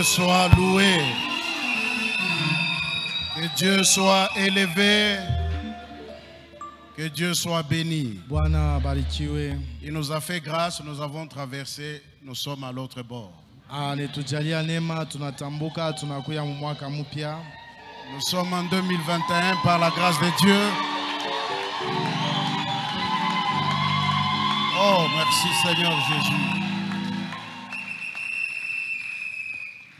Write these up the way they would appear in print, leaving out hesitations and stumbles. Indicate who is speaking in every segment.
Speaker 1: soit loué. Que Dieu soit élevé. Que Dieu soit béni. Il nous a fait grâce, nous avons traversé, nous sommes à l'autre bord. Nous sommes en 2021 par la grâce de Dieu. Oh, merci Seigneur Jésus.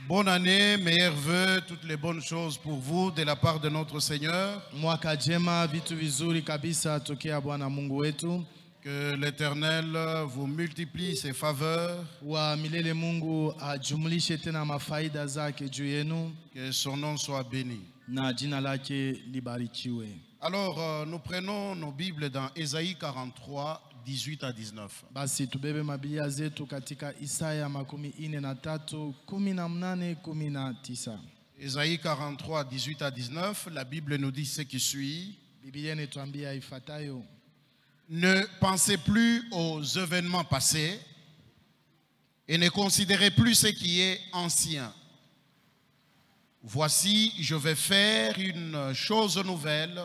Speaker 1: Bonne année, meilleurs vœux, toutes les bonnes choses pour vous de la part de notre Seigneur. Que l'Éternel vous multiplie ses faveurs. Que son nom soit béni. Alors, nous prenons nos Bibles dans Ésaïe 43, 18 à 19. Ésaïe 43, 18 à 19, la Bible nous dit ce qui suit. Ne pensez plus aux événements passés et ne considérez plus ce qui est ancien. Voici, je vais faire une chose nouvelle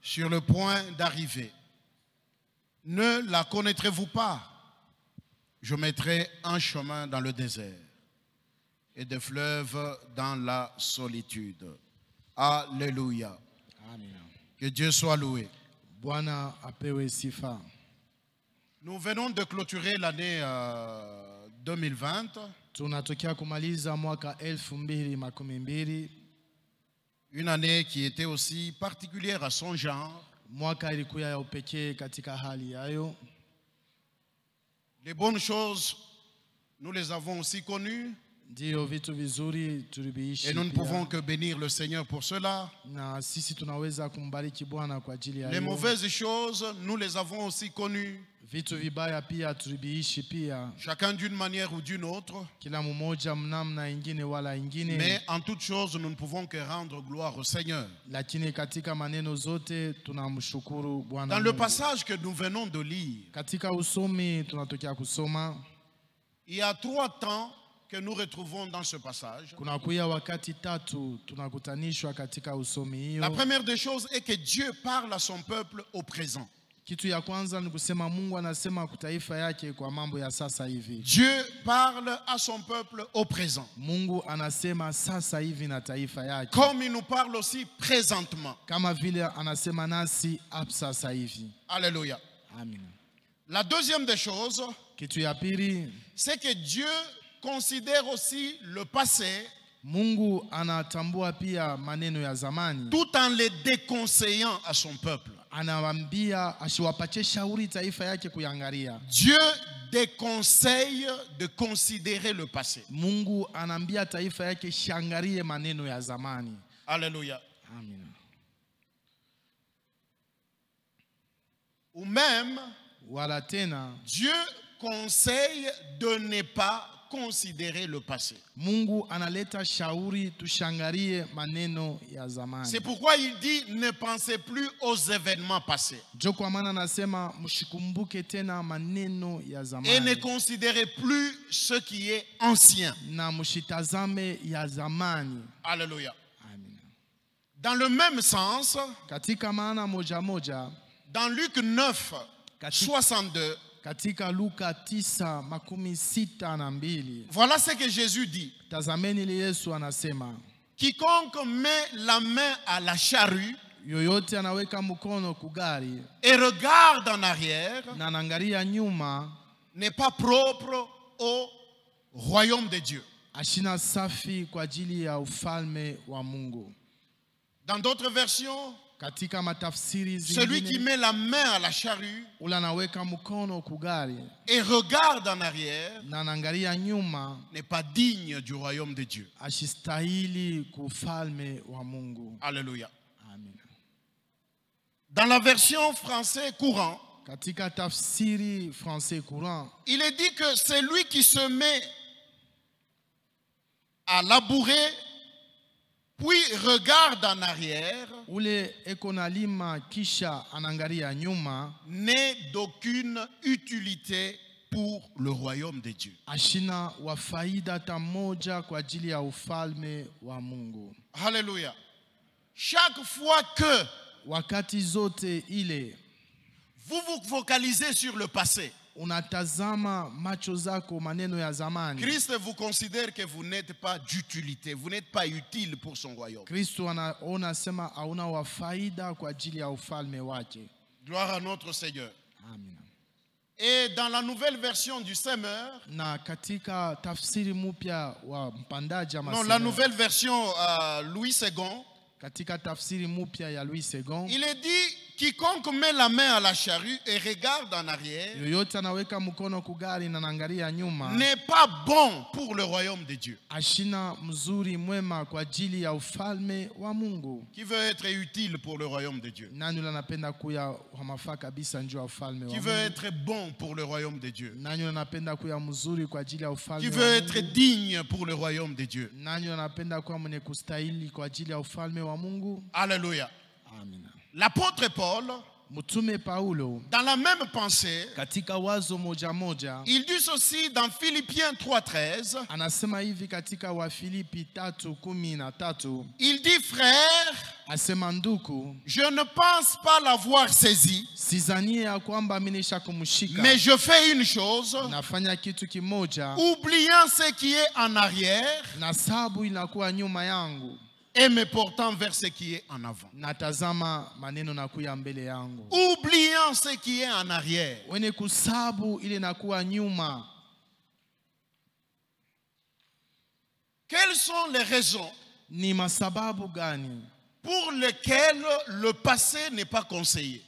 Speaker 1: sur le point d'arriver. Ne la connaîtrez-vous pas? Je mettrai un chemin dans le désert et des fleuves dans la solitude. Alléluia. Amen. Que Dieu soit loué. Nous venons de clôturer l'année 2020. Une année qui était aussi particulière à son genre. Les bonnes choses, nous les avons aussi connues. Et nous ne pouvons que bénir le Seigneur pour cela. Les mauvaises choses, nous les avons aussi connues. Chacun d'une manière ou d'une autre. Mais en toute chose, nous ne pouvons que rendre gloire au Seigneur. Dans le passage que nous venons de lire, il y a 3 temps que nous retrouvons dans ce passage. La première des choses est que Dieu parle à son peuple au présent. Dieu parle à son peuple au présent. Comme il nous parle aussi présentement. Alléluia. La deuxième des choses, c'est que Dieu considère aussi le passé tout en les déconseillant à son peuple. Dieu déconseille de considérer le passé. Alléluia. Amen. Ou même, Dieu conseille de ne pas considérer le passé. C'est pourquoi il dit ne pensez plus aux événements passés. Et ne considérez plus ce qui est ancien. Alléluia. Dans le même sens, dans Luc 9, 62, voilà ce que Jésus dit. Quiconque met la main à la charrue et regarde en arrière n'est pas propre au royaume de Dieu. Dans d'autres versions, celui qui met la main à la charrue et regarde en arrière n'est pas digne du royaume de Dieu. Alléluia. Dans la version français courant, il est dit que celui qui se met à labourer puis regarde en arrière n'est d'aucune utilité pour le royaume de Dieu.
Speaker 2: Ashina wa faida hata moja kwa ajili ya ufalme wa Mungu.
Speaker 1: Alléluia. Chaque fois que
Speaker 2: Wakati zote ile
Speaker 1: vous vous focalisez sur le passé,
Speaker 2: unatazama macho zako maneno ya zamani,
Speaker 1: Christ vous considère que vous n'êtes pas d'utilité, vous n'êtes pas utile pour son royaume.
Speaker 2: Kristo anaona sema hauna wa faida kwa ajili ya ufalme wake.
Speaker 1: Gloire à notre Seigneur.
Speaker 2: Amen.
Speaker 1: Et dans la nouvelle version du Semeur,
Speaker 2: Na katika tafsiri mpya wa mpandaji ama
Speaker 1: non, la nouvelle version Louis II,
Speaker 2: katika tafsiri mpya ya Louis II,
Speaker 1: il est dit quiconque met la main à la charrue et regarde en arrière
Speaker 2: yoyote anaweka mkono kugari na naangalia nyuma
Speaker 1: n'est pas bon pour le royaume de Dieu.
Speaker 2: ashina mzuri mwema kwa ajili ya ufalme wa Mungu.
Speaker 1: Qui veut être utile pour le royaume de Dieu?
Speaker 2: Nani yule anapenda kuya hamafaa kabisa njoo ya ufalme wa
Speaker 1: Qui
Speaker 2: Mungu?
Speaker 1: veut être bon pour le royaume de Dieu?
Speaker 2: Nani yule anapenda kuya mzuri kwa ajili ya
Speaker 1: Qui
Speaker 2: ufalme wa
Speaker 1: veut être
Speaker 2: Mungu?
Speaker 1: digne pour le royaume de Dieu?
Speaker 2: Nani yule anapenda kuwa mwenye kustahili kwa ajili ya ufalme wa Mungu?
Speaker 1: Alléluia.
Speaker 2: Amina.
Speaker 1: L'apôtre Paul,
Speaker 2: Mtume Paulo
Speaker 1: dans la même pensée,
Speaker 2: katika wazo moja moja
Speaker 1: il dit ceci dans Philippiens 3:13.
Speaker 2: anasema hivi katika Wafilipi 3:13,
Speaker 1: Il dit, frère,
Speaker 2: asema nduku,
Speaker 1: je ne pense pas l'avoir saisi,
Speaker 2: sizanie ya kwamba mimi nisha kumshika,
Speaker 1: mais je fais une chose,
Speaker 2: nafanya kitu kimoja,
Speaker 1: oubliant ce qui est en arrière
Speaker 2: na sabu inakuwa nyuma yangu,
Speaker 1: et me portant vers ce qui est en avant.
Speaker 2: natazama maneno nakuya mbele yangu.
Speaker 1: Oubliant ce qui est en arrière.
Speaker 2: Wene kusabu ile nakuwa nyuma.
Speaker 1: Quelles sont les raisons
Speaker 2: Ni masababu gani
Speaker 1: pour lesquelles le passé n'est pas conseillé?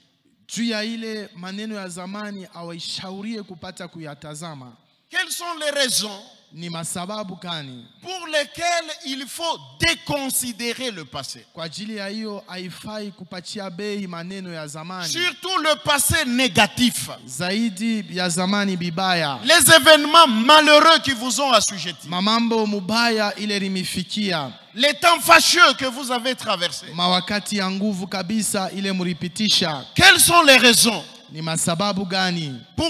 Speaker 2: juu ya ile maneno ya zamani awaishaurie kupata kuyatazama?
Speaker 1: Quelles sont les raisons
Speaker 2: Ni masababu gani
Speaker 1: pour lesquelles il faut déconsidérer le passé?
Speaker 2: kwa ajili ya hiyo haifai kupatia bei maneno ya zamani,
Speaker 1: Surtout le passé négatif.
Speaker 2: zaidi ya zamani bibaya,
Speaker 1: Les événements malheureux qui vous ont assujettis.
Speaker 2: mamambo mubaya ile limifikia,
Speaker 1: Les temps fâcheux que vous avez traversés.
Speaker 2: mawakati ya nguvu kabisa ile muripitisha.
Speaker 1: Quelles sont les raisons
Speaker 2: Ni masababu gani
Speaker 1: pour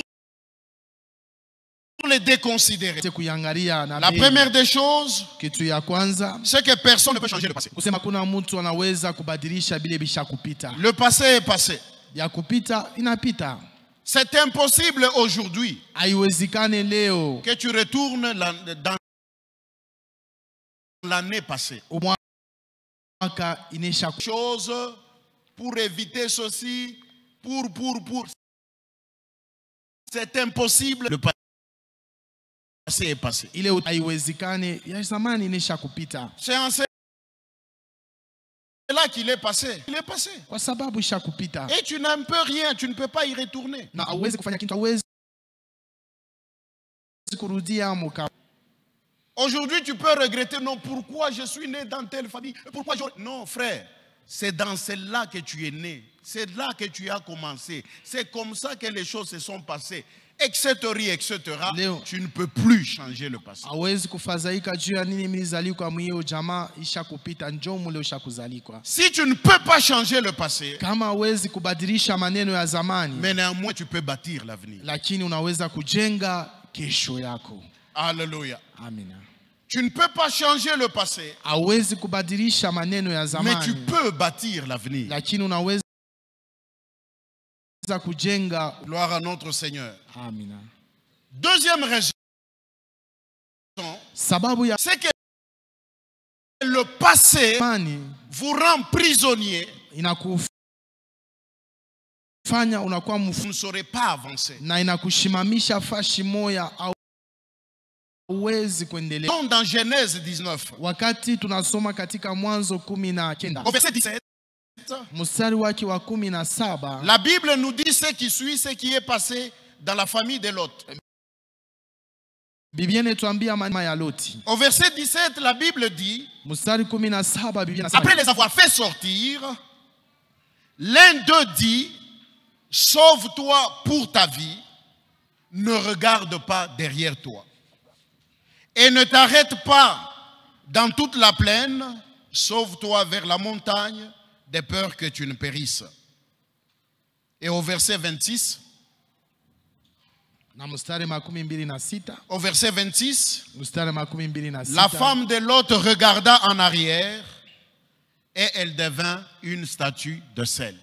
Speaker 1: les déconsidérer?
Speaker 2: kuyangalia na
Speaker 1: La
Speaker 2: bei?
Speaker 1: première des choses,
Speaker 2: Kitu ya kwanza
Speaker 1: c'est que personne ne peut changer le passé.
Speaker 2: kusema kuna mtu anaweza kubadilisha bile bisha kupita.
Speaker 1: Le passé est passé.
Speaker 2: Ya kupita inapita.
Speaker 1: C'est impossible aujourd'hui
Speaker 2: Haiwezekane leo
Speaker 1: que tu retournes dans l'année passée.
Speaker 2: mwaka inesha
Speaker 1: Chose pour éviter ceci, pour. C'est impossible. Le passé est passé.
Speaker 2: ile haiwezekane, ya zamani inesha kupita
Speaker 1: C'est en cela qu'il est passé. Il est passé.
Speaker 2: kwa sababu isha kupita,
Speaker 1: Et tu n'en peux rien, tu ne peux pas y retourner.
Speaker 2: na hauwezi kufanya kitu, hauwezi kurudia muka.
Speaker 1: Aujourd'hui, tu peux regretter, non, pourquoi je suis né dans telle famille, pourquoi non, frère, c'est dans celle-là que tu es né, c'est là que tu as commencé, c'est comme ça que les choses se sont passées, etc., etc.
Speaker 2: Léo.
Speaker 1: Tu ne peux plus changer le passé.
Speaker 2: Hauwezi kufadhaika juu ya nini mlizalikwa mwiyo jamaa isha kupita, njoo mule usha kuzalikwa.
Speaker 1: Si tu ne peux pas changer le passé,
Speaker 2: Kama hauwezi kubadilisha maneno ya zamani,
Speaker 1: mais néanmoins tu peux bâtir l'avenir.
Speaker 2: lakini unaweza kujenga kesho yako.
Speaker 1: Alléluia.
Speaker 2: Amina.
Speaker 1: Tu ne peux pas changer le passé,
Speaker 2: Hauwezi kubadilisha maneno ya
Speaker 1: mais
Speaker 2: zamani,
Speaker 1: tu peux bâtir l'avenir.
Speaker 2: lakini unaweza kujenga.
Speaker 1: Gloire à notre Seigneur.
Speaker 2: Amina.
Speaker 1: Deuxième raison,
Speaker 2: Sababu ya
Speaker 1: c'est que le passé
Speaker 2: zamani
Speaker 1: vous rend prisonnier.
Speaker 2: inakufanya unakuwa
Speaker 1: Vous ne saurez pas avancer.
Speaker 2: na inakushimamisha fashi moya, hauwezi kuendelea.
Speaker 1: Donc dans Genèse 19,
Speaker 2: Wakati tunasoma katika Mwanzo 19
Speaker 1: au verset 17,
Speaker 2: mstari wake wa 17,
Speaker 1: la Bible nous dit ce qui suit, ce qui est passé dans la famille de Lot.
Speaker 2: Biblia inatuambia maneno ya Loti.
Speaker 1: Au verset 17, la Bible dit,
Speaker 2: Mstari 17 Biblia inasema,
Speaker 1: après les avoir fait sortir, l'un d'eux dit, sauve-toi pour ta vie, ne regarde pas derrière toi. Et ne t'arrête pas dans toute la plaine, sauve-toi vers la montagne, de peur que tu ne périsses. Et au verset 26,
Speaker 2: Na mstari makumi mbili na sita.
Speaker 1: Au verset 26,
Speaker 2: Mstari makumi mbili na sita.
Speaker 1: la femme de l'autre regarda en arrière et elle devint une statue de sel.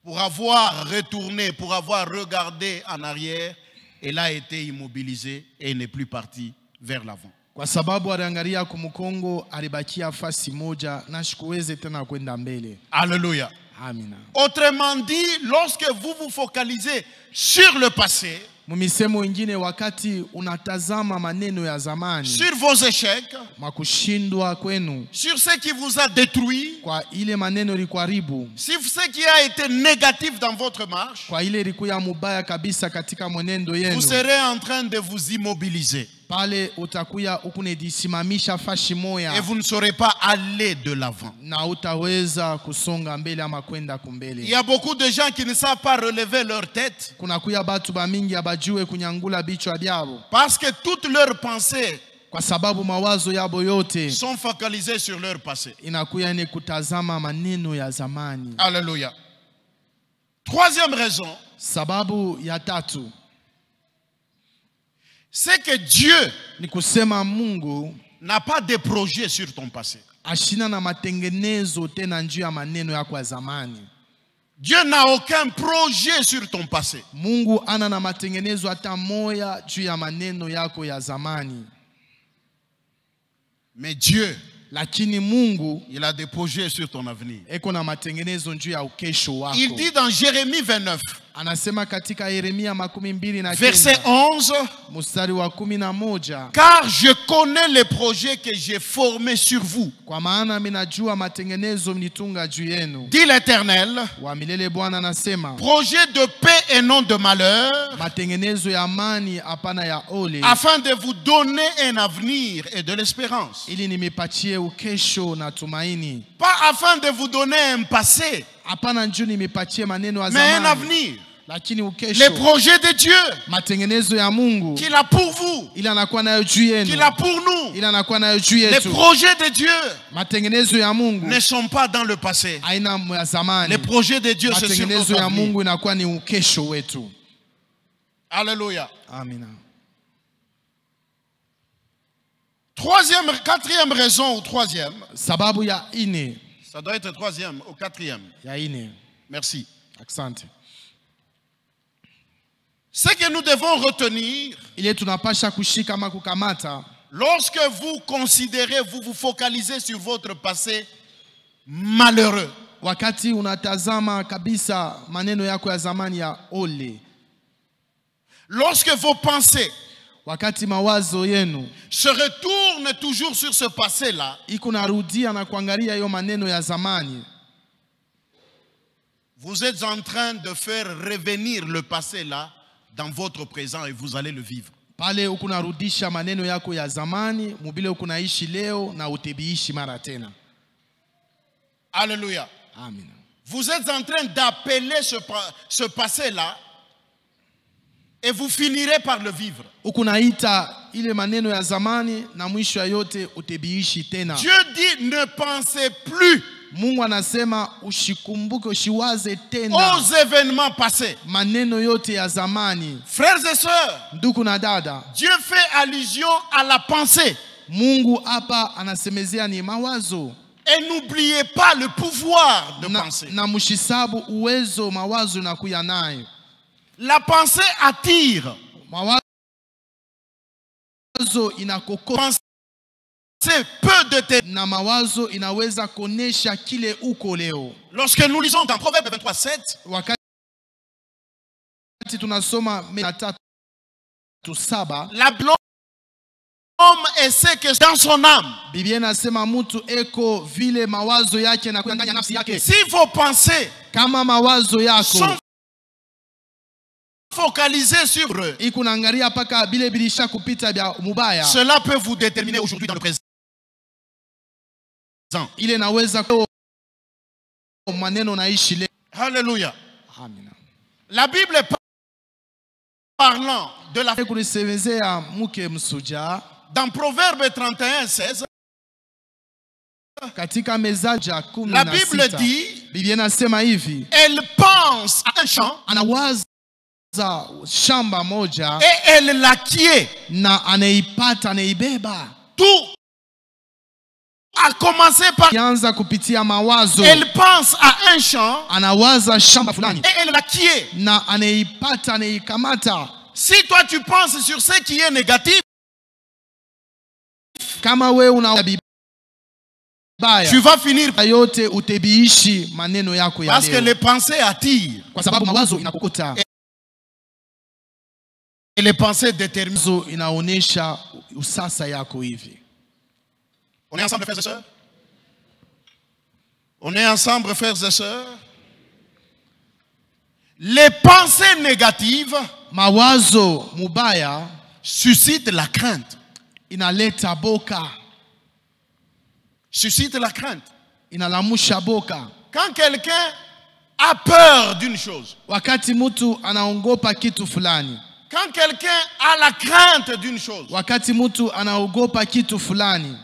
Speaker 1: Pour avoir retourné, pour avoir regardé en arrière, elle a été immobilisée et n'est plus partie vers l'avant.
Speaker 2: Kwa sababu aliangalia kumukongo, alibakia fasi moja na sikuweze tena kwenda mbele.
Speaker 1: Alléluia.
Speaker 2: Amina.
Speaker 1: Autrement dit, lorsque vous vous focalisez sur le passé,
Speaker 2: Mumisemo ingine, wakati unatazama maneno ya zamani,
Speaker 1: sur vos échecs,
Speaker 2: makushindwa kwenu,
Speaker 1: sur ce qui vous a détruit,
Speaker 2: kwa ile maneno ilikuharibu,
Speaker 1: sur ce qui a été négatif dans votre marche,
Speaker 2: kwa ile ilikuwa mubaya kabisa katika mwenendo yenu,
Speaker 1: vous serez en train de vous immobiliser.
Speaker 2: pale utakuya ukunejisimamisha fashi moya
Speaker 1: Et vous ne saurez pas aller de l'avant.
Speaker 2: na utaweza kusonga mbele ama kwenda kumbele.
Speaker 1: Il y a beaucoup de gens qui ne savent pas relever leur tête
Speaker 2: Kuna kuya batu ba mingi abajue kunyangula bichwa byabo,
Speaker 1: parce que toutes leurs pensées
Speaker 2: kwa sababu mawazo yabo yote
Speaker 1: sont focalisées sur leur passé.
Speaker 2: inakuya ni kutazama maneno ya zamani.
Speaker 1: Alléluia. Troisième raison,
Speaker 2: Sababu ya tatu
Speaker 1: c'est que Dieu
Speaker 2: ni kusema Mungu
Speaker 1: n'a pas de projet sur ton passé.
Speaker 2: ashina na matengenezo tena njuu ya maneno yako ya zamani.
Speaker 1: Dieu n'a aucun projet sur ton passé.
Speaker 2: Mungu ana na matengenezo hata moya juu ya maneno yako ya zamani.
Speaker 1: Mais Dieu,
Speaker 2: Lakini Mungu
Speaker 1: il a des projets sur ton avenir.
Speaker 2: eko na matengenezo njuu ya ukesho wako.
Speaker 1: Il dit dans Jérémie 29,
Speaker 2: Anasema katika Yeremia 29
Speaker 1: verset 11,
Speaker 2: mstari wa 11,
Speaker 1: car je connais les projets que j'ai formés sur vous,
Speaker 2: kwa maana minajua matengenezo mnitunga juu yenu.
Speaker 1: dit l'Éternel,
Speaker 2: Wa milele Bwana anasema,
Speaker 1: projet de paix et non de malheur,
Speaker 2: matengenezo ya amani hapana ya ole,
Speaker 1: afin de vous donner un avenir et de l'espérance.
Speaker 2: ili nimipatie ukesho na tumaini.
Speaker 1: Pas afin de vous donner un passé,
Speaker 2: Hapana njoo nimipatie maneno ya
Speaker 1: mais un
Speaker 2: zamani,
Speaker 1: avenir.
Speaker 2: lakini
Speaker 1: Les
Speaker 2: ukesho,
Speaker 1: projets de Dieu
Speaker 2: matengenezo ya Mungu
Speaker 1: qu'il a pour vous,
Speaker 2: ila anakuwa nayo juu
Speaker 1: qu'il
Speaker 2: yenu,
Speaker 1: a pour nous.
Speaker 2: ila anakuwa nayo juu
Speaker 1: Les
Speaker 2: yetu.
Speaker 1: projets de Dieu
Speaker 2: Matengenezo ya Mungu
Speaker 1: ne sont pas dans le passé.
Speaker 2: haina ya zamani.
Speaker 1: Les projets de Dieu, c'est sur
Speaker 2: Matengenezo
Speaker 1: notre
Speaker 2: ya
Speaker 1: avenir.
Speaker 2: Mungu inakuwa ni ukesho wetu.
Speaker 1: Alléluia.
Speaker 2: Amina.
Speaker 1: Quatrième raison ou troisième,
Speaker 2: Sababu ya ine,
Speaker 1: ça doit être troisième ou quatrième.
Speaker 2: ya ine.
Speaker 1: Merci.
Speaker 2: Asante.
Speaker 1: Ce que nous devons retenir,
Speaker 2: Ile tunapasha kushika ama kukamata,
Speaker 1: lorsque vous considérez, vous vous focalisez sur votre passé malheureux,
Speaker 2: wakati unatazama kabisa maneno yako ya zamani ya ole,
Speaker 1: lorsque vos pensées
Speaker 2: wakati mawazo yenu
Speaker 1: se retournent toujours sur ce passé-là,
Speaker 2: iko narudia na kuangalia hiyo maneno ya zamani,
Speaker 1: vous êtes en train de faire revenir le passé-là dans votre présent et vous allez le vivre.
Speaker 2: pale uko narudisha maneno yako ya zamani mubile uko naishi leo na utebiishi mara tena.
Speaker 1: Alléluia.
Speaker 2: Amina.
Speaker 1: Vous êtes en train d'appeler ce passé-là et vous finirez par le vivre.
Speaker 2: Uko naita ile maneno ya zamani na mwisho ya yote utebiishi tena.
Speaker 1: Dieu dit ne pensez plus
Speaker 2: Mungu anasema ushikumbuke, ushiwaze tena
Speaker 1: aux événements passés.
Speaker 2: maneno yote ya zamani.
Speaker 1: Frères et sœurs,
Speaker 2: Ndugu na dada,
Speaker 1: Dieu fait allusion à la pensée.
Speaker 2: Mungu hapa anasemezea ni mawazo.
Speaker 1: Et n'oubliez pas le pouvoir de
Speaker 2: Na,
Speaker 1: penser.
Speaker 2: na mushisabu uwezo mawazo nakuya nayo.
Speaker 1: La pensée attire.
Speaker 2: Mawazo inakoko
Speaker 1: Pensée peu de tes.
Speaker 2: na mawazo inaweza konesha kile uko leo.
Speaker 1: Lorsque nous lisons dans Proverbe 23:7,
Speaker 2: Wakati tunasoma 3:7,
Speaker 1: la blonde homme est ce que dans son âme.
Speaker 2: Biblia inasema mtu eko vile mawazo yake na kuyanganya nafsi yake.
Speaker 1: Si vos pensées
Speaker 2: Kama mawazo yako
Speaker 1: sont focalisées sur eux,
Speaker 2: iko naangalia paka bile bilisha kupita bya mubaya,
Speaker 1: cela peut vous déterminer aujourd'hui dans le présent.
Speaker 2: ile naweza kwa maneno naishi leo.
Speaker 1: Alléluia.
Speaker 2: Amina.
Speaker 1: La Bible parlant de la
Speaker 2: Kulisemezea mke msuja
Speaker 1: dans Proverbe 31:16,
Speaker 2: katika Mezaja
Speaker 1: la Bible
Speaker 2: 16.
Speaker 1: dit,
Speaker 2: Biblia inasema hivi,
Speaker 1: elle pense à un champ
Speaker 2: anawaza shamba moja
Speaker 1: et elle l'acquiert.
Speaker 2: na anaipata anaibeba.
Speaker 1: Tout a commencé par...
Speaker 2: Kianza kupitia mawazo.
Speaker 1: Elle pense à un champ
Speaker 2: Anawaza shamba fulani
Speaker 1: et elle l'acquiert.
Speaker 2: na anaipata anaikamata.
Speaker 1: Si toi tu penses sur ce qui est négatif,
Speaker 2: Kama wewe una baya,
Speaker 1: tu vas finir
Speaker 2: yote utabiishi maneno yako ya
Speaker 1: parce que
Speaker 2: leo.
Speaker 1: les pensées attirent
Speaker 2: Kwa sababu mawazo inakukuta.
Speaker 1: et les pensées déterminent.
Speaker 2: Mawazo inaonesha usasa yako hivi.
Speaker 1: On est ensemble, frères et sœurs? On est ensemble, frères et sœurs? Les pensées négatives
Speaker 2: Mawazo mubaya
Speaker 1: suscitent la crainte.
Speaker 2: inaleta boka,
Speaker 1: Suscitent la crainte.
Speaker 2: inalamusha boka.
Speaker 1: Quand quelqu'un a peur d'une chose,
Speaker 2: Wakati mtu anaogopa kitu fulani,
Speaker 1: quand quelqu'un a la crainte d'une chose,
Speaker 2: wakati mtu anaogopa kitu fulani,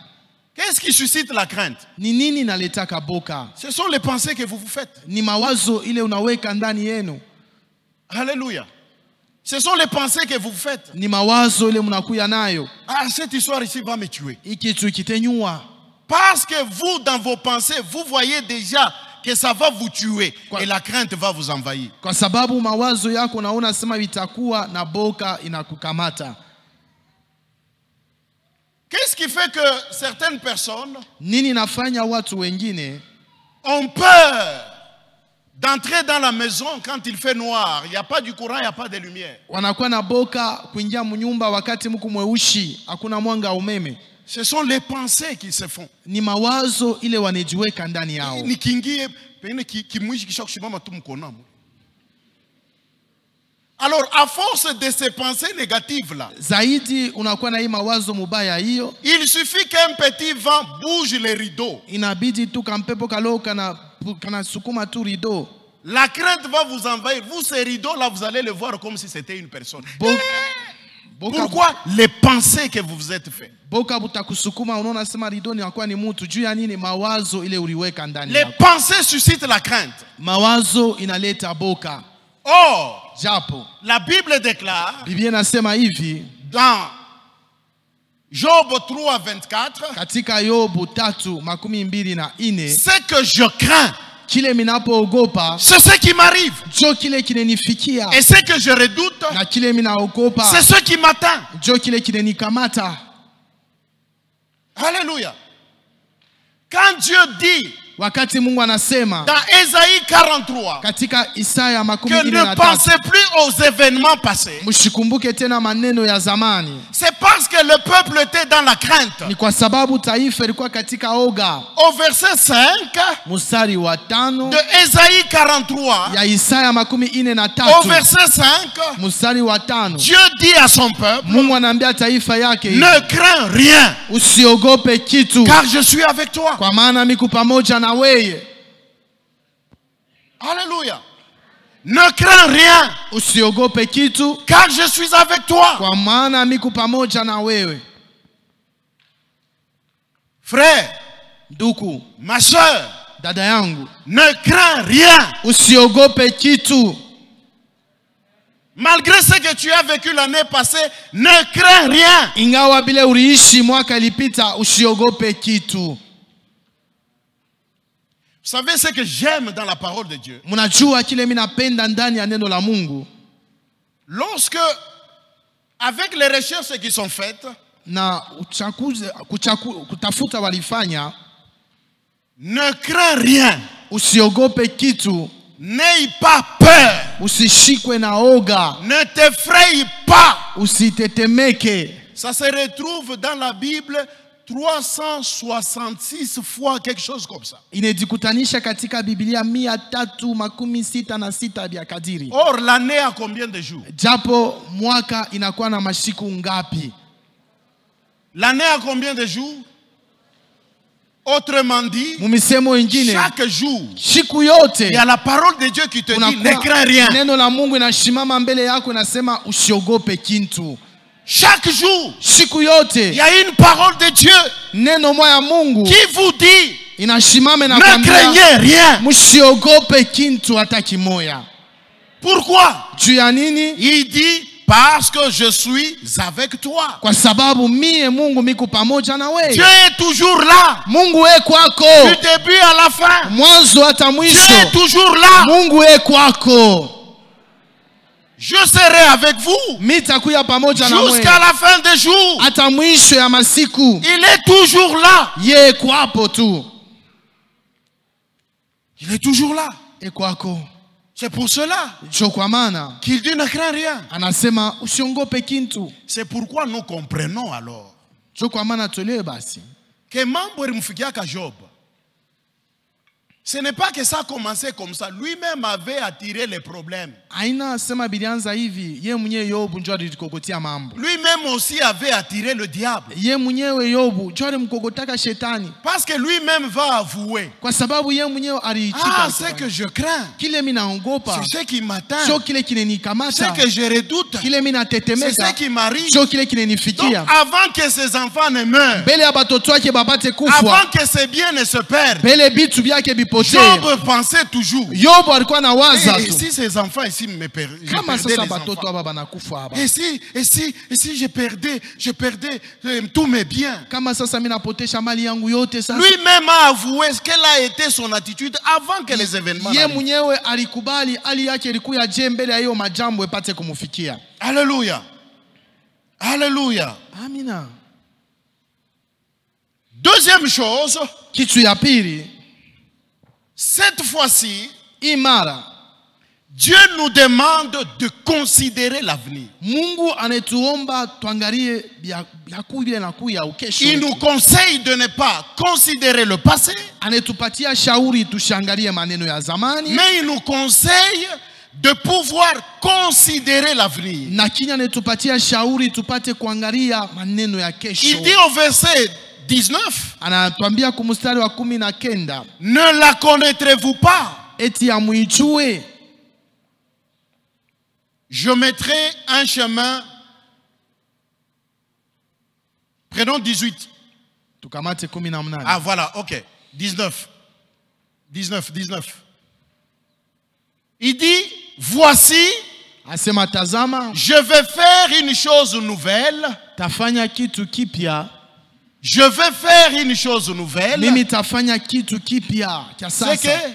Speaker 1: qu'est-ce qui suscite la crainte?
Speaker 2: ni nini inaletaka boka?
Speaker 1: Ce sont les pensées que vous vous faites.
Speaker 2: Ni mawazo ile unaweka ndani yenu.
Speaker 1: Alléluia. Ce sont les pensées que vous faites.
Speaker 2: Ni mawazo ile mnakuya nayo.
Speaker 1: Ah, cette histoire ici va me tuer.
Speaker 2: Ikitu kitenyua.
Speaker 1: Parce que vous, dans vos pensées, vous voyez déjà que ça va vous tuer. Et la crainte va vous envahir.
Speaker 2: Kwa sababu mawazo yako unaona sema itakuwa na boka inakukamata.
Speaker 1: Qu'est-ce qui fait que certaines personnes
Speaker 2: Nini nafanya watu wengine
Speaker 1: ont peur d'entrer dans la maison quand il fait noir? Il n'y a pas du courant, il n'y a pas de lumière.
Speaker 2: wanakuwa na boka kuingia mnyumba wakati mku mweushi hakuna mwanga wa umeme?
Speaker 1: Ce sont les pensées qui se font.
Speaker 2: Ni mawazo ile wanajiweka ndani yao.
Speaker 1: Nikingie pengine kimwishi kisha kushimama tu mkonamo. Alors, à force de ces pensées négatives-là,
Speaker 2: Zaidi unakuwa na hii mawazo mubaya hiyo,
Speaker 1: il suffit qu'un petit vent bouge les rideaux.
Speaker 2: inabidi tu kampepo kaloka kana sukuma tu rido.
Speaker 1: La crainte va vous envahir. Vous, ces rideaux-là, vous allez les voir comme si c'était une personne. Pourquoi? Les pensées que vous vous êtes faites.
Speaker 2: Boka butakusukuma unaona sema rido ni akwa ni mtu juu ya nini? Mawazo ile uliweka ndani
Speaker 1: Les
Speaker 2: yako.
Speaker 1: pensées suscitent la crainte.
Speaker 2: Mawazo inaleta boka.
Speaker 1: Or,
Speaker 2: Japo
Speaker 1: la Bible déclare
Speaker 2: Biblia inasema hivi
Speaker 1: dans Job 3:24,
Speaker 2: katika Yobu 3:24,
Speaker 1: ce que je crains,
Speaker 2: kile minapoogopa
Speaker 1: c'est ce qui m'arrive.
Speaker 2: jo kile kinenifikia,
Speaker 1: Et ce que je redoute,
Speaker 2: na kile minaogopa
Speaker 1: c'est ce qui m'atteint.
Speaker 2: jo kile kinenikamata.
Speaker 1: Alléluia. Quand Dieu dit
Speaker 2: Wakati Mungu anasema
Speaker 1: dans Ésaïe 43
Speaker 2: katika Isaya
Speaker 1: que ne
Speaker 2: 43,
Speaker 1: pensez plus aux événements passés,
Speaker 2: mshikumbuke tena maneno ya zamani,
Speaker 1: c'est parce que le peuple était dans la crainte.
Speaker 2: ni kwa sababu taifa ilikuwa katika oga.
Speaker 1: Au verset 5
Speaker 2: Mstari wa 5
Speaker 1: de Ésaïe 43,
Speaker 2: ya Isaya
Speaker 1: au
Speaker 2: 43,
Speaker 1: verset 5,
Speaker 2: mstari wa 5,
Speaker 1: Dieu dit à son peuple,
Speaker 2: Mungu anaambia taifa yake hivi,
Speaker 1: ne crains rien,
Speaker 2: usiogope kitu,
Speaker 1: car je suis avec toi.
Speaker 2: kwa maana mimi pamoja na wewe.
Speaker 1: Alléluia. Ne crains rien,
Speaker 2: Usiogope kitu,
Speaker 1: car je suis avec toi.
Speaker 2: kwa maana mimi pamoja na wewe.
Speaker 1: Frère,
Speaker 2: Ndugu,
Speaker 1: ma soeur,
Speaker 2: dada yangu,
Speaker 1: ne crains rien.
Speaker 2: usiogope kitu.
Speaker 1: Malgré ce que tu as vécu l'année passée, ne crains rien.
Speaker 2: Ingawa bile uliishi mwaka ilipita, usiogope kitu.
Speaker 1: Vous savez ce que j'aime dans la parole de Dieu?
Speaker 2: Mnajua kile mimi napenda ndani ya neno la Mungu,
Speaker 1: Lorsque, avec les recherches qui sont faites,
Speaker 2: na kutafuta walifanya,
Speaker 1: ne crains rien.
Speaker 2: usiogope kitu,
Speaker 1: N'aie pas peur.
Speaker 2: usishikwe na oga,
Speaker 1: Ne t'effraie pas.
Speaker 2: usitetemeke.
Speaker 1: Ça se retrouve dans la Bible 366 fois, quelque chose comme ça.
Speaker 2: Inajikutanisha katika Biblia 366 vya kadiri.
Speaker 1: Or, l'année a combien de jours?
Speaker 2: Japo mwaka inakuwa na mashiku ngapi?
Speaker 1: L'année a combien de jours? Autrement dit,
Speaker 2: Mumisemo ingine,
Speaker 1: chaque jour,
Speaker 2: siku yote
Speaker 1: il y a la parole de Dieu qui te dit, ne crains rien.
Speaker 2: neno la Mungu inashimama mbele yako inasema usiogope kitu.
Speaker 1: Chaque jour,
Speaker 2: Siku
Speaker 1: il
Speaker 2: yote
Speaker 1: y a une parole de Dieu
Speaker 2: neno moya Mungu
Speaker 1: qui vous dit,
Speaker 2: inashimama na
Speaker 1: ne craignez rien.
Speaker 2: msiogope kitu hata kimoya.
Speaker 1: Pourquoi?
Speaker 2: Juu ya nini?
Speaker 1: Il dit, parce que je suis avec toi.
Speaker 2: Kwa sababu mie Mungu miko pamoja na wewe.
Speaker 1: Dieu est toujours là.
Speaker 2: Mungu kwako.
Speaker 1: Du début à la fin.
Speaker 2: Mwanzo hata
Speaker 1: Dieu
Speaker 2: mwisho.
Speaker 1: est toujours là.
Speaker 2: Mungu kwako.
Speaker 1: Je serai avec vous
Speaker 2: Mitakuya pamoja na wewe.
Speaker 1: jusqu'à la fin des jours.
Speaker 2: Hata mwisho ya masiku.
Speaker 1: Il est toujours là.
Speaker 2: Ye kwapo tu.
Speaker 1: Il est toujours là.
Speaker 2: Kwako.
Speaker 1: C'est pour cela
Speaker 2: Kwa maana
Speaker 1: qu'il dit ne crains rien.
Speaker 2: anasema usiongope kintu.
Speaker 1: C'est pourquoi nous comprenons alors
Speaker 2: Kwa maana tulewe basi
Speaker 1: que mambo ilimfikiaka Job. Ce n'est pas que ça a commencé comme ça. Lui-même avait attiré les problèmes.
Speaker 2: aina sema bilianza hivi. Ye mwenyewe Yobu njoo alikogotia mambo.
Speaker 1: Lui-même aussi avait attiré le diable.
Speaker 2: Ye mwenyewe Yobu njoo alimkogotaka shetani.
Speaker 1: Parce que lui-même va avouer.
Speaker 2: Kwa sababu ye mwenyewe aliitika.
Speaker 1: Ah, c'est que je crains.
Speaker 2: Kile mimi naogopa.
Speaker 1: C'est ce qui m'atteint.
Speaker 2: Sio kile kinenikamata.
Speaker 1: C'est que je redoute.
Speaker 2: Kile mimi
Speaker 1: C'est
Speaker 2: natetemeka.
Speaker 1: ce qui m'arrive.
Speaker 2: Sio kile
Speaker 1: Donc
Speaker 2: kinenifikia.
Speaker 1: avant que ses enfants ne meurent,
Speaker 2: Bele ya batoto wake babate kufa.
Speaker 1: avant que ses biens ne se perdent,
Speaker 2: Bele bitu byake bipotee.
Speaker 1: Job pensait toujours.
Speaker 2: Yobu alikuis na waza
Speaker 1: Et
Speaker 2: tu.
Speaker 1: si ces enfants ici me perdaient
Speaker 2: Kama
Speaker 1: les
Speaker 2: sasa
Speaker 1: enfants?
Speaker 2: batoto aba banakufa haba.
Speaker 1: Et si je perdais tous mes biens?
Speaker 2: Kama sasa mimi napotesha mali yangu yote sasa.
Speaker 1: Lui-même a avoué quelle a été son attitude avant que les événements
Speaker 2: Ye
Speaker 1: arrivent.
Speaker 2: mwenyewe alikubali hali yake ilikuwa je mbele ya hiyo majambo ipate kumufikia.
Speaker 1: Alléluia. Alléluia.
Speaker 2: Amina.
Speaker 1: Deuxième chose,
Speaker 2: Kitu ya pili,
Speaker 1: cette fois-ci,
Speaker 2: imara.
Speaker 1: Dieu nous demande de considérer l'avenir.
Speaker 2: Mungu anetuomba tuangalie vile nakuya ukesho.
Speaker 1: Il nous conseille de ne pas considérer le passé,
Speaker 2: Anetupatia shauri tushangalie maneno ya zamani.
Speaker 1: mais il nous conseille de pouvoir considérer l'avenir.
Speaker 2: Na kinya anetupatia shauri tupate kuangalia maneno ya kesho.
Speaker 1: Il dit au verset 19,
Speaker 2: Anatuambia kumustari wa 19,
Speaker 1: ne la connaîtrez-vous pas?
Speaker 2: eti amuijue.
Speaker 1: Je mettrai un chemin. Prenons 18.
Speaker 2: Tukamate 18.
Speaker 1: Ah voilà, ok. 19. Il dit, voici,
Speaker 2: Asema tazama,
Speaker 1: je vais faire une chose nouvelle.
Speaker 2: tafanya kitu kipya.
Speaker 1: Je vais faire une chose nouvelle.
Speaker 2: Mimi tafanya kitu kipya kya
Speaker 1: C'est
Speaker 2: sasa.
Speaker 1: que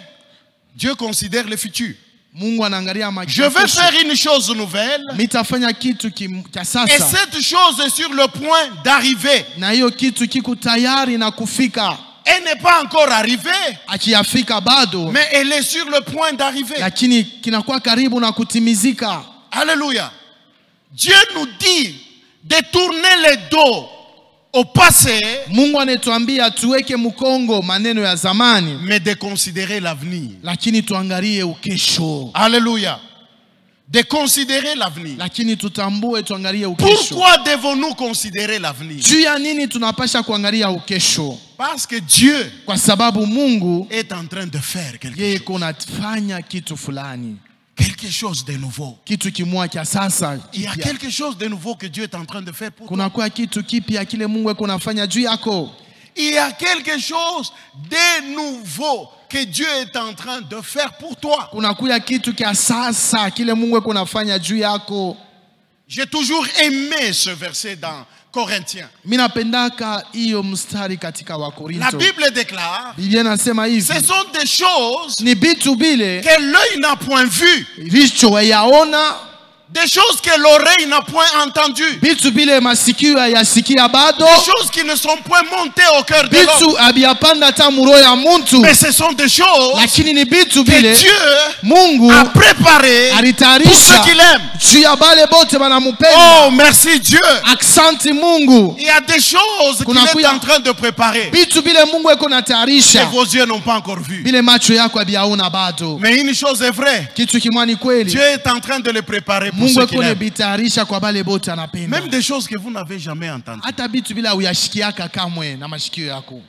Speaker 1: Dieu considère le futur.
Speaker 2: Mungu anaangalia
Speaker 1: Je vais faire une chose nouvelle.
Speaker 2: Mimi tafanya kitu kya
Speaker 1: Et
Speaker 2: sasa.
Speaker 1: cette chose est sur le point d'arriver.
Speaker 2: Na hiyo kitu kiko tayari na kufika.
Speaker 1: Elle n'est pas encore arrivée,
Speaker 2: Akiyafika bado,
Speaker 1: mais elle est sur le point d'arriver.
Speaker 2: lakini kinakuwa karibu na kutimizika.
Speaker 1: Alléluia. Dieu nous dit de tourner le dos au passé,
Speaker 2: Mungu anetuambia tuweke mkongo maneno ya zamani,
Speaker 1: mais de considérer l'avenir.
Speaker 2: lakini tuangalie ukesho.
Speaker 1: Alléluia. De considérer l'avenir.
Speaker 2: Lakini tutambue tuangalie ukesho.
Speaker 1: Pourquoi devons-nous considérer l'avenir?
Speaker 2: Juu ya nini tunapasha kuangalia ukesho?
Speaker 1: Parce que Dieu
Speaker 2: Kwa sababu Mungu
Speaker 1: est en train de faire quelque
Speaker 2: yeye
Speaker 1: chose.
Speaker 2: kunafanya kitu fulani,
Speaker 1: Quelque chose de nouveau.
Speaker 2: kitu kimwa cha sasa
Speaker 1: Il y a
Speaker 2: kipya.
Speaker 1: quelque chose de nouveau que Dieu est en train de faire pour toi.
Speaker 2: Kunakuwa kitu kipya kile Mungu kunafanya juu yako.
Speaker 1: Il y a quelque chose de nouveau que Dieu est en train de faire pour toi.
Speaker 2: Kunakuwa kitu cha sasa kile Mungu kunafanya juu yako.
Speaker 1: J'ai toujours aimé ce verset dans Corinthiens.
Speaker 2: Mimi napendaka hiyo mstari katika
Speaker 1: La
Speaker 2: Wakorinto.
Speaker 1: Bible déclare,
Speaker 2: Biblia inasema hivi,
Speaker 1: ce sont des choses
Speaker 2: ni vitu bile
Speaker 1: que l'œil n'a point vues,
Speaker 2: licho yaona,
Speaker 1: des choses que l'oreille n'a point entendues,
Speaker 2: vitu bile masikio yasikia bado,
Speaker 1: des choses qui ne sont point montées au cœur de l'homme.
Speaker 2: vitu abiyapanda hata muroho ya muntu,
Speaker 1: Mais ce sont des choses
Speaker 2: lakini ni vitu
Speaker 1: que
Speaker 2: bile
Speaker 1: Dieu
Speaker 2: Mungu
Speaker 1: a préparées pour ceux
Speaker 2: alitayarisha
Speaker 1: qu'il aime.
Speaker 2: juu ya bale bote banamupenda.
Speaker 1: Oh, merci Dieu.
Speaker 2: Aksanti Mungu,
Speaker 1: Il y a des choses qu'il est
Speaker 2: Kunakuya
Speaker 1: en train de préparer
Speaker 2: vitu bile Mungu eko
Speaker 1: que
Speaker 2: natayarisha
Speaker 1: vos yeux n'ont pas encore vu.
Speaker 2: bile macho yako abiyaona bado.
Speaker 1: Mais une chose est vraie,
Speaker 2: Kitu kimwa ni kweli,
Speaker 1: Dieu est en train de les préparer pour
Speaker 2: Mungu
Speaker 1: ceux
Speaker 2: eko
Speaker 1: qu'il aime.
Speaker 2: nebitayarisha kwa bale bote anapenda.
Speaker 1: Même des choses que vous n'avez jamais entendues.
Speaker 2: Hata vitu bila uyashikiaka kamwe na mashikio yako,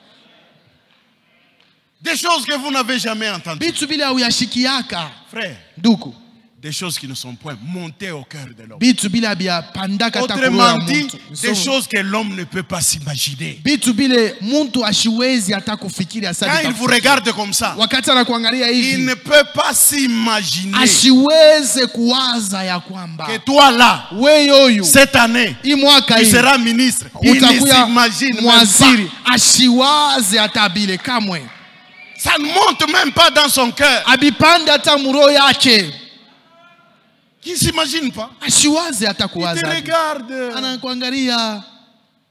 Speaker 1: Des choses que vous n'avez jamais entendues.
Speaker 2: vitu bila uyashikiaka.
Speaker 1: Frère,
Speaker 2: Ndugu,
Speaker 1: des choses qui ne sont point montées au cœur de l'homme.
Speaker 2: Bitu bila bia pandaka ta
Speaker 1: Autrement
Speaker 2: kuroya
Speaker 1: dit,
Speaker 2: muntu.
Speaker 1: des choses que l'homme ne peut pas s'imaginer.
Speaker 2: Bitu bile muntu ashiwezi hata kufikiri
Speaker 1: Quand
Speaker 2: asadi.
Speaker 1: il vous regarde comme ça,
Speaker 2: Wakati anakuangalia
Speaker 1: il
Speaker 2: hivi
Speaker 1: ne peut pas s'imaginer
Speaker 2: ashiweze kuwaza ya kwamba
Speaker 1: que toi là,
Speaker 2: wewe yoyu
Speaker 1: cette année,
Speaker 2: hii mwaka
Speaker 1: tu
Speaker 2: hii
Speaker 1: seras ministre. Il ne
Speaker 2: utakuya
Speaker 1: s'imagine même
Speaker 2: mwaziri,
Speaker 1: pas.
Speaker 2: ashiwaze hata bile kamwe.
Speaker 1: Ça ne monte même pas dans son cœur.
Speaker 2: Abipande hata muro yake.
Speaker 1: Il ne s'imagine pas.
Speaker 2: Ashiwaze hata
Speaker 1: Il te
Speaker 2: kuwaza.
Speaker 1: regarde.
Speaker 2: Anakuangalia.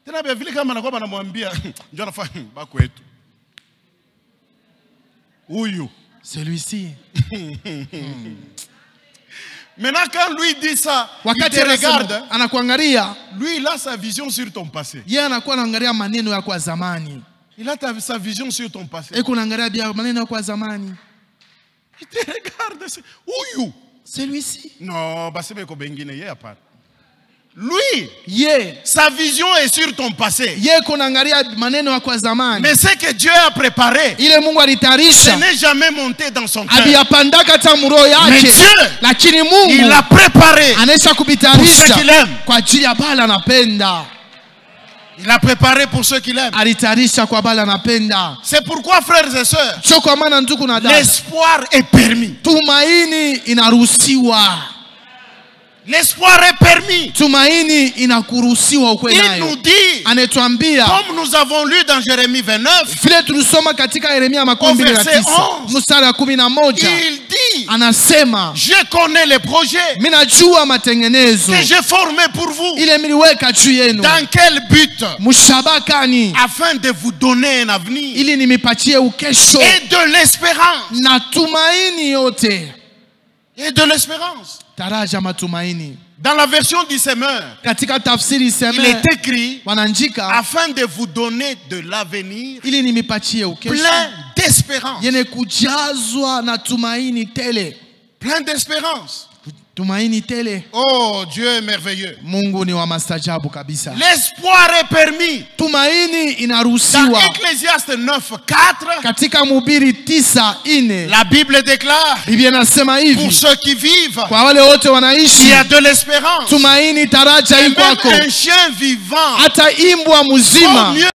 Speaker 1: Tena vile kama anakuwa anamwambia njoo nafanya bako wetu. Huyu.
Speaker 2: Celui-ci.
Speaker 1: Maintenant quand lui dit ça, il
Speaker 2: Wakati
Speaker 1: te regarde.
Speaker 2: anakuangalia,
Speaker 1: Lui il a sa vision sur ton passé.
Speaker 2: yeye anakuwa anaangalia maneno yako ya zamani.
Speaker 1: Il a sa vision sur ton passé.
Speaker 2: Eko anaangalia bia maneno yako ya zamani.
Speaker 1: Il te regarde. Huyu.
Speaker 2: Celui-ci.
Speaker 1: Non, basebe ko bengine yeye hapana. Lui,
Speaker 2: Ye,
Speaker 1: sa vision est sur ton passé.
Speaker 2: ye kunaangalia maneno yako ya zamani.
Speaker 1: Mais ce que Dieu a préparé,
Speaker 2: Ile Mungu
Speaker 1: ce
Speaker 2: alitayarisha
Speaker 1: n'est jamais monté dans son cœur.
Speaker 2: abiyapandaka hata muro
Speaker 1: Mais
Speaker 2: yake.
Speaker 1: Dieu,
Speaker 2: Lakini
Speaker 1: il
Speaker 2: Mungu
Speaker 1: l'a préparé
Speaker 2: anaisha
Speaker 1: pour ceux
Speaker 2: kubitayarisha
Speaker 1: qu'il aime.
Speaker 2: kwa ajili ya bala anapenda.
Speaker 1: Il l'a préparé pour ceux qu'il aime.
Speaker 2: Alitayarisha kwa bala anapenda.
Speaker 1: C'est pourquoi, frères et sœurs,
Speaker 2: Sio kwa maana ndugu na dada,
Speaker 1: l'espoir est permis.
Speaker 2: tumaini inaruhusiwa.
Speaker 1: L'espoir est permis.
Speaker 2: Tumaini inakuruhusiwa ukwe
Speaker 1: Il
Speaker 2: nayo.
Speaker 1: nous dit,
Speaker 2: Anetuambia
Speaker 1: comme nous avons lu dans Jérémie 29,
Speaker 2: vile tulisoma katika Yeremia 29 mstari wa 11,
Speaker 1: il dit,
Speaker 2: anasema
Speaker 1: je connais les projets
Speaker 2: mimi najua matengenezo
Speaker 1: que j'ai formés pour vous.
Speaker 2: ile miliweka juu yenu.
Speaker 1: Dans quel but?
Speaker 2: Mshabakani
Speaker 1: Afin de vous donner un avenir
Speaker 2: ili nimipatie ukesho
Speaker 1: et de l'espérance.
Speaker 2: na tumaini yote.
Speaker 1: Et de l'espérance.
Speaker 2: Taraja matumaini.
Speaker 1: Dans la version du semeur,
Speaker 2: Katika tafsiri
Speaker 1: il
Speaker 2: sema
Speaker 1: est écrit
Speaker 2: wananjika
Speaker 1: afin de vous donner de l'avenir
Speaker 2: ili nimipatie ukesho
Speaker 1: plein d'espérance.
Speaker 2: yenye kujazwa na tumaini tele.
Speaker 1: Plein d'espérance.
Speaker 2: Tumaini tele.
Speaker 1: Oh, Dieu est merveilleux.
Speaker 2: Mungu ni wa mastajabu kabisa.
Speaker 1: L'espoir est permis.
Speaker 2: Tumaini
Speaker 1: Dans
Speaker 2: inaruhusiwa.
Speaker 1: Ecclésiaste 9:4,
Speaker 2: Katika Mhubiri 9:4
Speaker 1: la Bible déclare,
Speaker 2: Biblia inasema
Speaker 1: pour
Speaker 2: hivi,
Speaker 1: ceux qui vivent,
Speaker 2: kwa wale wote
Speaker 1: il
Speaker 2: wanaishi
Speaker 1: y a de l'espérance.
Speaker 2: tumaini taraja
Speaker 1: Et
Speaker 2: iko
Speaker 1: même
Speaker 2: kwako.
Speaker 1: un chien vivant
Speaker 2: Hata imbwa
Speaker 1: vaut
Speaker 2: mzima
Speaker 1: mieux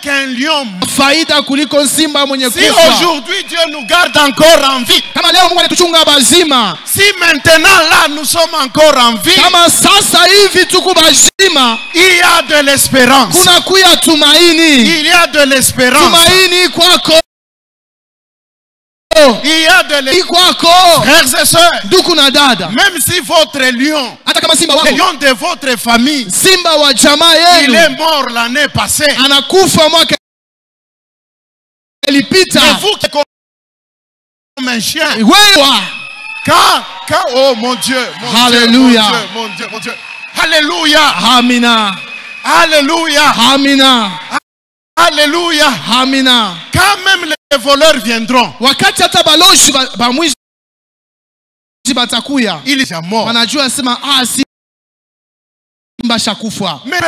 Speaker 1: qu'un lion.
Speaker 2: faida kuliko simba mwenye
Speaker 1: Si
Speaker 2: kufa.
Speaker 1: aujourd'hui Dieu nous garde encore en vie,
Speaker 2: Kama leo Mungu anatuchunga bazima,
Speaker 1: si maintenant là nous sommes encore en vie,
Speaker 2: kama sasa hivi tuko bazima,
Speaker 1: il y a de l'espérance.
Speaker 2: kuna kuya tumaini.
Speaker 1: Il y a de l'espérance.
Speaker 2: Tumaini kwako.
Speaker 1: Il y a de l'espérance.
Speaker 2: Kwako.
Speaker 1: Frères et sœurs,
Speaker 2: Ndugu na dada,
Speaker 1: même si votre lion,
Speaker 2: hata kama simba
Speaker 1: le
Speaker 2: wako,
Speaker 1: lion de votre famille,
Speaker 2: simba wa jamaa
Speaker 1: il
Speaker 2: yenu
Speaker 1: est mort l'année passée,
Speaker 2: anakufa mwaka
Speaker 1: et
Speaker 2: ilipita,
Speaker 1: vous qui êtes comme un chien,
Speaker 2: wewe
Speaker 1: oh mon Dieu, mon
Speaker 2: Alléluia.
Speaker 1: Dieu, mon Dieu, mon Dieu, Alléluia,
Speaker 2: amina,
Speaker 1: Alléluia,
Speaker 2: amina,
Speaker 1: Alléluia.
Speaker 2: amina.
Speaker 1: Quand même les voleurs viendront,
Speaker 2: Wakati hata baloshi ba mwizi batakuya,
Speaker 1: il est mort.
Speaker 2: wanajua sema simba shakufa,
Speaker 1: Mais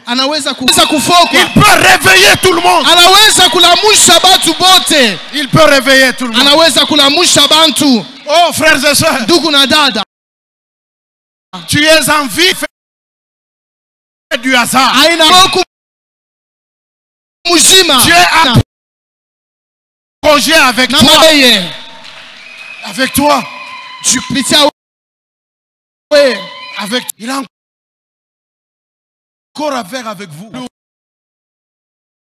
Speaker 2: anaweza kufokwa,
Speaker 1: il peut réveiller tout le monde.
Speaker 2: anaweza kulamusha batu bote,
Speaker 1: Il peut réveiller tout le monde.
Speaker 2: anaweza kulamusha bantu.
Speaker 1: Oh frères et sœurs,
Speaker 2: Ndugu na dada,
Speaker 1: tu es en vie, fais du hasard.
Speaker 2: aina roku mzima
Speaker 1: Dieu a projet avec
Speaker 2: na
Speaker 1: toi.
Speaker 2: yeye
Speaker 1: Avec toi.
Speaker 2: kupitia wewe,
Speaker 1: Avec il a encore à faire avec vous.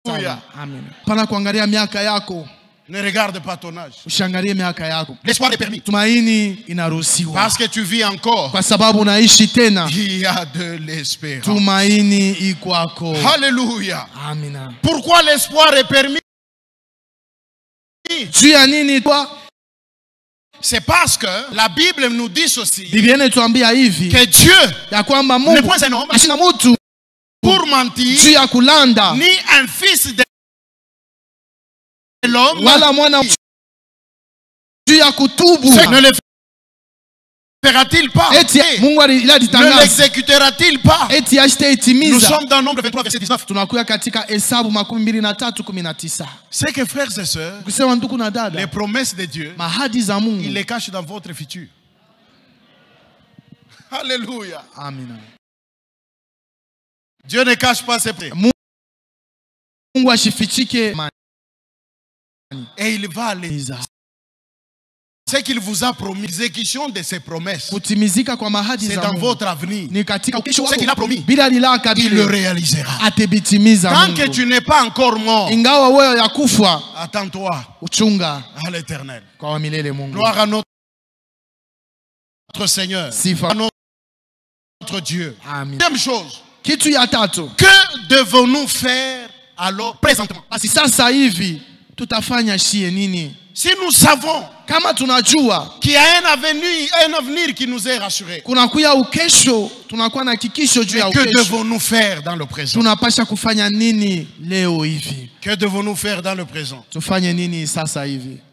Speaker 1: Alléluia.
Speaker 2: amen. Pana kuangalia miaka yako,
Speaker 1: Ne regarde pas ton âge.
Speaker 2: ushangalie miaka yako.
Speaker 1: L'espoir est permis.
Speaker 2: Tumaini inaruhusiwa
Speaker 1: Parce que tu vis encore.
Speaker 2: kwa sababu unaishi tena.
Speaker 1: Il y a de l'espérance.
Speaker 2: Tumaini ikwako.
Speaker 1: Alléluia.
Speaker 2: Amina.
Speaker 1: Pourquoi l'espoir est permis?
Speaker 2: Juu ya nini kwa?
Speaker 1: C'est parce que la Bible nous dit ceci,
Speaker 2: Biblia inatuambia hivi
Speaker 1: que Dieu
Speaker 2: ya kwamba
Speaker 1: n'est
Speaker 2: Mungu
Speaker 1: point un homme
Speaker 2: ashina mtu
Speaker 1: pour mentir,
Speaker 2: juu ya kulanda,
Speaker 1: ni un fils de l'homme
Speaker 2: wala mwana juu ya kutubu.
Speaker 1: ne le fera-t-il pas?
Speaker 2: Ne
Speaker 1: l'exécutera-t-il pas? Nous sommes dans Nombre 23, verset 19. C'est que frères et sœurs, les promesses de Dieu, il les cache dans votre futur. Alléluia.
Speaker 2: Amen.
Speaker 1: Dieu ne cache pas ses promesses. Et il va les... Ce qu'il vous a promis, l'exécution de ses promesses, c'est dans votre avenir. Ce qu'il a promis, il le réalisera. Tant que tu n'es pas encore mort, attends-toi à l'éternel. Gloire à notre Seigneur, à notre Dieu. Deuxième chose, que devons-nous faire alors présentement? Si nous savons qu'il y a un avenir qui nous est rassuré, mais que devons-nous faire dans le présent? Que devons-nous faire dans le présent?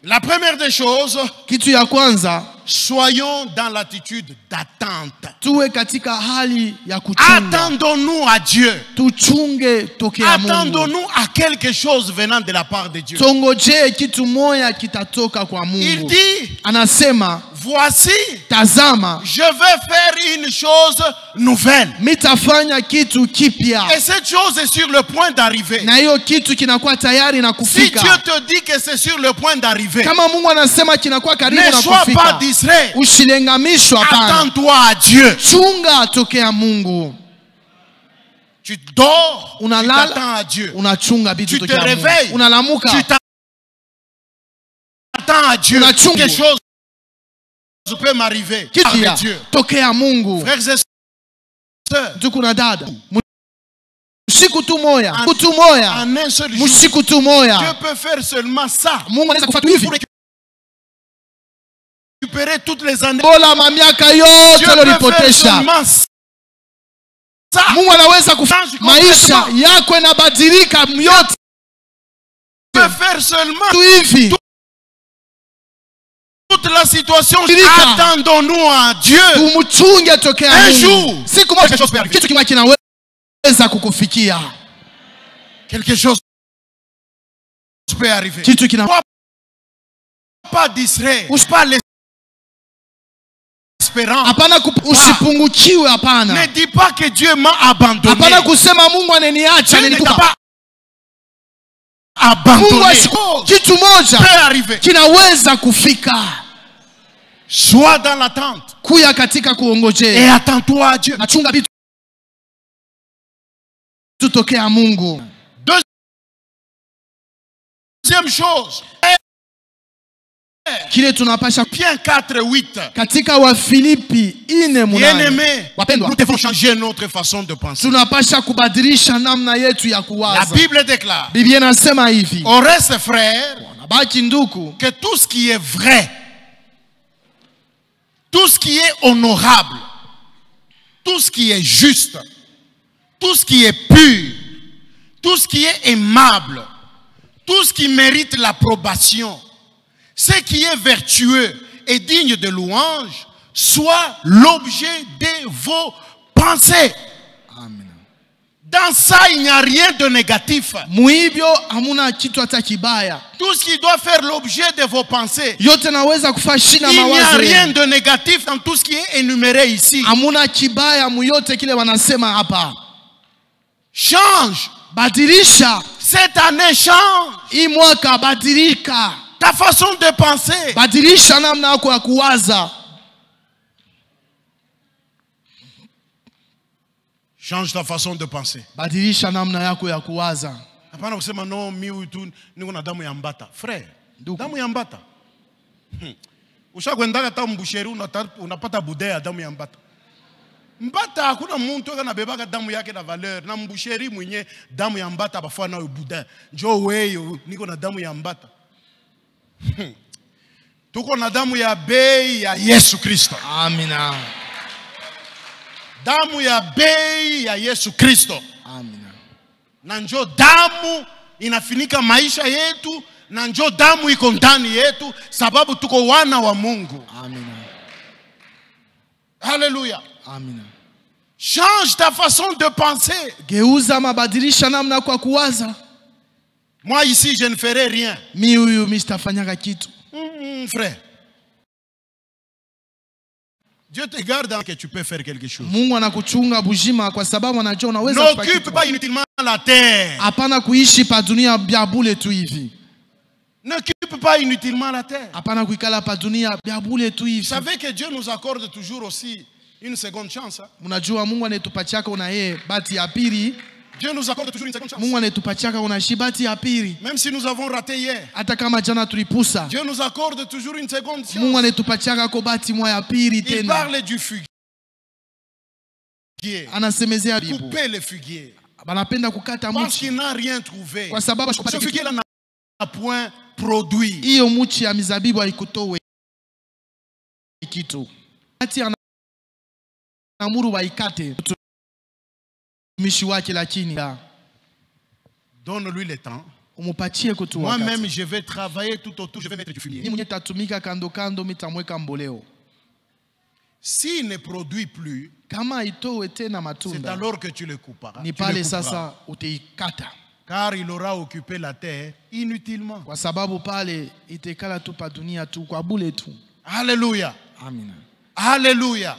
Speaker 1: La première des choses, soyons dans l'attitude d'attente. Attendons-nous à Dieu. Attendons-nous à quelque chose venant de la part de Dieu. Il dit, voici, je vais faire une chose nouvelle. Et cette chose est sur le point d'arriver. Si Dieu te dit que c'est sur le point d'arriver, ne sois pas distrait. Attends-toi à Dieu. Tu dors, tu t'attends à Dieu. Tu te réveilles, tu t'attends à Dieu. Quelque chose peut m'arriver. Dieu. Frères et sœurs, en un seul jour, Dieu peut faire seulement ça pour récupérer toutes les années. Dieu peut faire seulement ça. Peut faire seulement toute la situation. Attendons-nous à Dieu. Un jour, quelque chose peut arriver. Quelque chose peut arriver. Pas distrait, pas l'espérant. Ne dis pas que Dieu m'a abandonné. Dieu ne t'a pas abandonné. Peut arriver. Sois dans l'attente et attends-toi à Dieu. Deuxième chose, Pierre 4:8. Bien-aimés, nous devons changer notre façon de penser. La Bible déclare au reste, frères, que tout ce qui est vrai, tout ce qui est honorable, tout ce qui est juste, tout ce qui est pur, tout ce qui est aimable, tout ce qui mérite l'approbation, ce qui est vertueux et digne de louange, soit l'objet de vos pensées. Amen. Dans ça, il n'y a rien de négatif. Tout ce qui doit faire l'objet de vos pensées, il n'y a rien de négatif dans tout ce qui est énuméré ici. Change. Cette année change. Ta façon de penser. Change ta façon de penser. Frère, damu ya mbata. Ushakwendaka ta mbusheri unapata budea damu ya mbata. Mbata hakuna muntu anabebaka damu yake na valeur. Na mbusheri mwenye damu ya mbata bafua na budea. Njoo wewe niko na damu ya mbata. Tuko na damu ya bei ya Yesu Kristo. Amina. Damu ya bei ya Yesu Kristo. Amina. Na njoo damu inafinika maisha yetu, na njoo damu iko ndani yetu sababu tuko wana wa Mungu. Amina. Alléluia.
Speaker 2: Amina.
Speaker 1: Change ta façon de penser.
Speaker 2: Geuza mabadilisha namna kwa kuwaza.
Speaker 1: Moi ici, je ne ferai rien.
Speaker 2: Mi huyu mi sitafanyaka kitu.
Speaker 1: Frère. Dieu te garde que tu peux faire quelque chose.
Speaker 2: Mungu anakuchunga bujima kwa sababu anajua unaweza kufanya kitu.
Speaker 1: N'occupe pas inutilement la terre.
Speaker 2: Hapana kuishi pa dunia bya bule tu hivi.
Speaker 1: N'occupe pas inutilement la terre.
Speaker 2: Hapana kuikala pa dunia bya bule tu hivi.
Speaker 1: Vous savez que Dieu nous accorde toujours aussi une seconde chance.
Speaker 2: Mnajua Mungu anetupatiaka una yeye bati ya pili.
Speaker 1: Dieu nous accorde toujours une seconde chance.
Speaker 2: Mungu anetupatiaka una shibati ya pili.
Speaker 1: Même si nous avons raté hier.
Speaker 2: Hata kama jana tulipusa.
Speaker 1: Dieu nous accorde toujours une seconde chance.
Speaker 2: Mungu anetupatiaka ko bati moja ya pili tena.
Speaker 1: Il parle du figuier.
Speaker 2: Anasemezea bibu.
Speaker 1: Couper le figuier.
Speaker 2: Banapenda kukata
Speaker 1: Parce
Speaker 2: mti.
Speaker 1: qu'il n'a rien trouvé.
Speaker 2: Kwa sababu
Speaker 1: Ce figuier là n'a point produit.
Speaker 2: Hiyo mti ya mizabibu haikutoe kitu. Ati anamuru waikate mtumishi wake lakini
Speaker 1: donne-lui le temps.
Speaker 2: Umupatie kutu wakati.
Speaker 1: Moi-même je vais travailler tout autour, je vais mettre du fumier.
Speaker 2: Ni mwenye tatumika kando kando mitamweka mboleo.
Speaker 1: S'il ne produit plus,
Speaker 2: kama itoe tena
Speaker 1: c'est
Speaker 2: matunda,
Speaker 1: alors que tu le couperas.
Speaker 2: ni pale sasa uteikata.
Speaker 1: Car il aura occupé la terre inutilement.
Speaker 2: Kwa sababu pale itekala tu pa dunia tu kwa bule tu.
Speaker 1: Alléluia.
Speaker 2: Amina.
Speaker 1: Alléluia.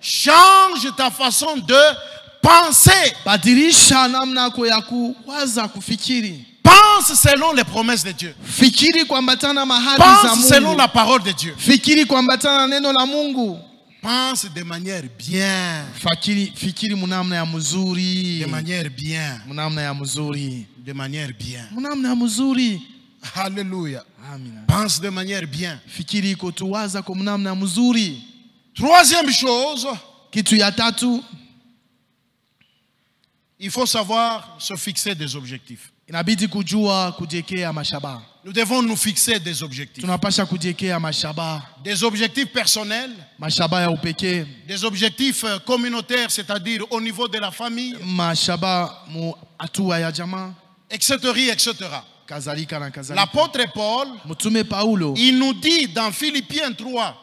Speaker 1: Change ta façon de penser.
Speaker 2: Badilisha namna yako ya kuwaza kufikiri.
Speaker 1: Pense selon les promesses de Dieu.
Speaker 2: Fikiri kuambatana mahali za
Speaker 1: Pense
Speaker 2: Mungu.
Speaker 1: selon la parole de Dieu.
Speaker 2: Fikiri kuambatana neno la Mungu.
Speaker 1: Pense de manière bien.
Speaker 2: Fikiri munamna ya mzuri.
Speaker 1: De manière bien.
Speaker 2: Munamna ya mzuri.
Speaker 1: De manière bien.
Speaker 2: Munamna ya mzuri.
Speaker 1: Alléluia.
Speaker 2: Amina.
Speaker 1: Pense de manière bien.
Speaker 2: Fikiri kutuwaza kwa munamna ya mzuri.
Speaker 1: Troisième chose,
Speaker 2: kitu ya tatu,
Speaker 1: il faut savoir se fixer des objectifs.
Speaker 2: Inabidi kujua kujiwekea mashabaha.
Speaker 1: Nous devons nous fixer des objectifs.
Speaker 2: Tunapasha kujiwekea mashabaha.
Speaker 1: Des objectifs personnels,
Speaker 2: mashabaha ya upekee,
Speaker 1: des objectifs communautaires, c'est-à-dire au niveau de la famille,
Speaker 2: mashabaha mu hatua ya jamaa,
Speaker 1: etc., etc.
Speaker 2: Kazalika na kazalika.
Speaker 1: L'apôtre Paul,
Speaker 2: Mtume Paulo,
Speaker 1: il nous dit dans Philippiens 3,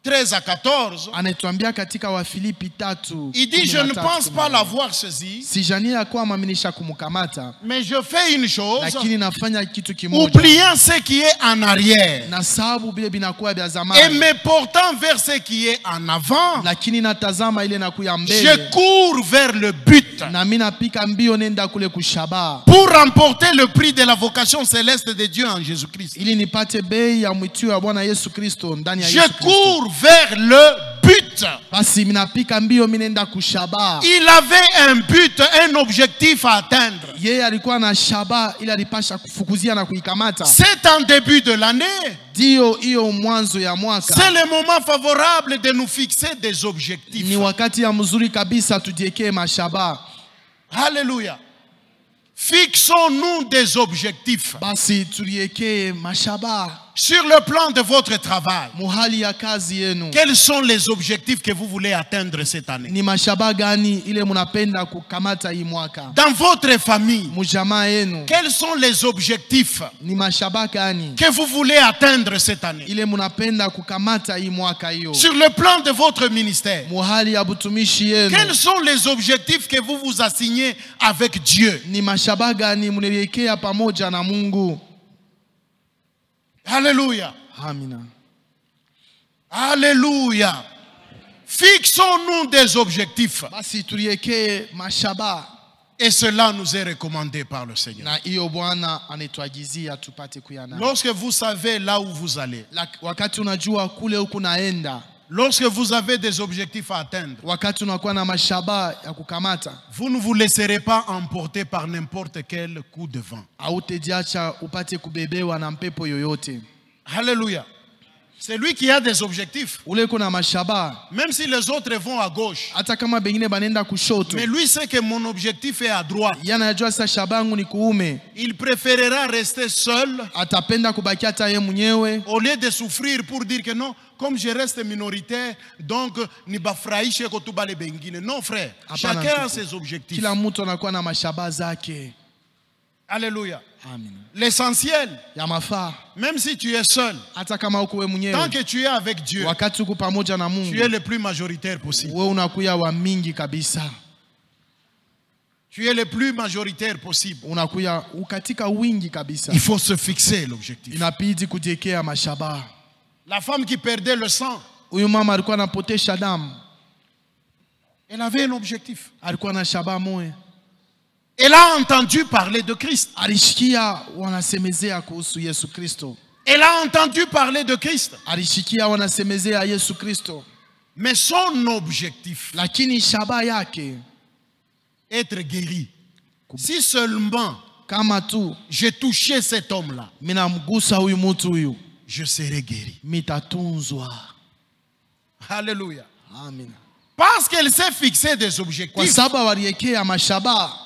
Speaker 1: 13 à 14,
Speaker 2: anatuambia katika Wafilipi 3,
Speaker 1: il dit, je ne pense pas l'avoir saisi,
Speaker 2: sijania kwamba minisha kumkamata,
Speaker 1: mais je fais une chose,
Speaker 2: lakini nafanya kitu kimoja,
Speaker 1: oubliant ce qui est en arrière
Speaker 2: na sababu bile binakuwa vya zamani,
Speaker 1: et me portant vers ce qui est en avant,
Speaker 2: lakini natazama ile nakuya mbele,
Speaker 1: je cours vers le but,
Speaker 2: na mimi napika mbio nenda kule kushabaha,
Speaker 1: pour remporter le prix de la vocation céleste de Dieu en Jésus-Christ.
Speaker 2: ili nipate bei ya mwitio ya Bwana Yesu Kristo ndani ya Yesu
Speaker 1: Je
Speaker 2: Kristo.
Speaker 1: cours vers le but.
Speaker 2: Basi minapika mbio minenda kushabaha.
Speaker 1: Il avait un but, un objectif à atteindre.
Speaker 2: Yeye alikuwa na shabaha ili alipasha kufukuzia na kuikamata.
Speaker 1: C'est en début de l'année.
Speaker 2: Dio hiyo mwanzo ya mwaka.
Speaker 1: C'est le moment favorable de nous fixer des objectifs.
Speaker 2: Ni wakati ya mzuri kabisa tujiwekee mashabaha.
Speaker 1: Alléluia. Fixons-nous des objectifs.
Speaker 2: Basi tuliwekee mashabaha.
Speaker 1: Sur le plan de votre travail,
Speaker 2: muhali ya kazi yenu,
Speaker 1: quels sont les objectifs que vous voulez atteindre cette année?
Speaker 2: Ni mashabaha gani ile munapenda kukamata hii mwaka?
Speaker 1: Dans votre famille,
Speaker 2: mujamaa yenu,
Speaker 1: quels sont les objectifs
Speaker 2: ni mashabaha gani
Speaker 1: que vous voulez atteindre cette année?
Speaker 2: ile munapenda kukamata hii mwaka hiyo?
Speaker 1: Sur le plan de votre ministère,
Speaker 2: muhali ya butumishi yenu,
Speaker 1: quels sont les objectifs que vous vous assignez avec Dieu?
Speaker 2: Ni mashabaha gani muneliwekea pamoja na Mungu?
Speaker 1: Alléluia.
Speaker 2: Amina.
Speaker 1: Alléluia. Fixons-nous des objectifs.
Speaker 2: Basi tuliwekee mashabaha.
Speaker 1: Et cela nous est recommandé par le Seigneur.
Speaker 2: Na hiyo Bwana anatuagizia tupate kuyana.
Speaker 1: Lorsque vous savez là où vous allez,
Speaker 2: wakati unajua kule huko naenda,
Speaker 1: lorsque vous avez des objectifs à atteindre,
Speaker 2: wakati unakuwa na mashabaha ya kukamata,
Speaker 1: vous ne vous laisserez pas emporter par n'importe quel coup de vent.
Speaker 2: Hautajiacha upate kubebewa na mpepo yoyote.
Speaker 1: Alléluia. C'est lui qui a des objectifs.
Speaker 2: Ule kuna mashabaha.
Speaker 1: Même si les autres vont à gauche.
Speaker 2: Hata kama bengine banenda kushoto.
Speaker 1: Mais lui sait que mon objectif est à droite.
Speaker 2: Yana anajua sasa shabangu ni kuume.
Speaker 1: Il préférera rester seul.
Speaker 2: Atapenda kubaki hata yeye mwenyewe.
Speaker 1: Au lieu de souffrir pour dire que non, comme je reste minoritaire, donc ni bafurahishe kutubale bengine. Non frère, chacun a ses objectifs.
Speaker 2: Kila mtu anakuwa na mashabaha zake.
Speaker 1: Alléluia.
Speaker 2: Amen.
Speaker 1: L'essentiel,
Speaker 2: Ya mafaa
Speaker 1: même si tu es seul,
Speaker 2: hata kama uko wewe
Speaker 1: tant
Speaker 2: mwenyewe,
Speaker 1: que tu es avec Dieu,
Speaker 2: wakati uko pamoja na
Speaker 1: tu
Speaker 2: Mungu,
Speaker 1: es le plus majoritaire possible.
Speaker 2: wewe unakuya wa mingi kabisa.
Speaker 1: Tu es le plus majoritaire possible.
Speaker 2: Unakuya katika wingi kabisa.
Speaker 1: Il faut se fixer l'objectif.
Speaker 2: Inabidi kujiwekea mashabaha.
Speaker 1: La femme qui perdait le sang,
Speaker 2: Huyu mama alikuwa anapotesha damu,
Speaker 1: elle avait un objectif.
Speaker 2: alikuwa na shabaha moja.
Speaker 1: Elle a entendu parler de Christ.
Speaker 2: Alishikia wanasemezea kuhusu Yesu Kristo.
Speaker 1: Elle a entendu parler de Christ.
Speaker 2: Alishikia wanasemezea Yesu Kristo.
Speaker 1: Mais son objectif,
Speaker 2: Lakini shabaha yake,
Speaker 1: être guéri. Si seulement
Speaker 2: kama tu
Speaker 1: j'ai touché cet homme-là,
Speaker 2: mina mgusa huyu mtu huyu,
Speaker 1: je serai guéri.
Speaker 2: mitatunzwa.
Speaker 1: Alléluia.
Speaker 2: Amen.
Speaker 1: Parce qu'elle s'est fixé des
Speaker 2: Kwa
Speaker 1: objectifs.
Speaker 2: sababu waliwekea mashabaha.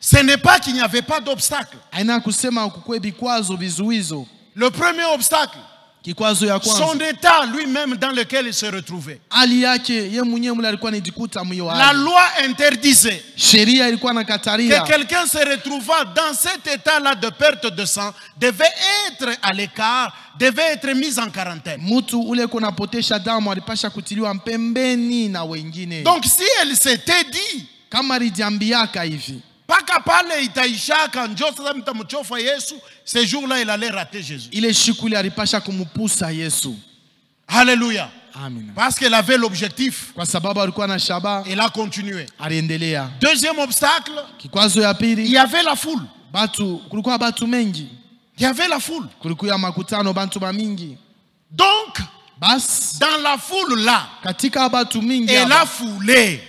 Speaker 1: Ce n'est pas qu'il n'y avait pas d'obstacle.
Speaker 2: Haina kusema kukwe vikwazo vizuizo.
Speaker 1: Le premier obstacle,
Speaker 2: Kikwazo ya
Speaker 1: son
Speaker 2: kwanza,
Speaker 1: état lui-même dans lequel il se retrouvait.
Speaker 2: hali yake ye mwenyewe mle alikuwa anajikuta mwiyo
Speaker 1: La
Speaker 2: hali.
Speaker 1: loi interdisait
Speaker 2: Sheria ilikuwa
Speaker 1: que
Speaker 2: nakataria
Speaker 1: quelqu'un se retrouvant dans cet état-là de perte de sang devait être à l'écart, devait être mis en quarantaine.
Speaker 2: mtu ule kuna potesha damu alipasha kutiliwa mpembeni na wengine.
Speaker 1: Donc si elle s'était dit,
Speaker 2: Kama alijiambiaka hivi,
Speaker 1: paka pale itaishaka njo sasa mtamchofa Yesu, ce jour-là il allait rater Jésus.
Speaker 2: ile siku ile alipasha kumupusa Yesu.
Speaker 1: Alléluia.
Speaker 2: Amina.
Speaker 1: Parce qu'elle avait l'objectif,
Speaker 2: Kwa sababu alikuwa na shabaha,
Speaker 1: elle a continué.
Speaker 2: aliendelea.
Speaker 1: Deuxième obstacle,
Speaker 2: Kikwazo ya
Speaker 1: il
Speaker 2: pili,
Speaker 1: y avait la foule.
Speaker 2: kulikuwa batu mengi.
Speaker 1: Il y avait la foule.
Speaker 2: Kulikuwa makutano bantu mamingi.
Speaker 1: Donc,
Speaker 2: Bas
Speaker 1: dans la foule là,
Speaker 2: katika batu mingi
Speaker 1: elle
Speaker 2: hapa,
Speaker 1: a foulé,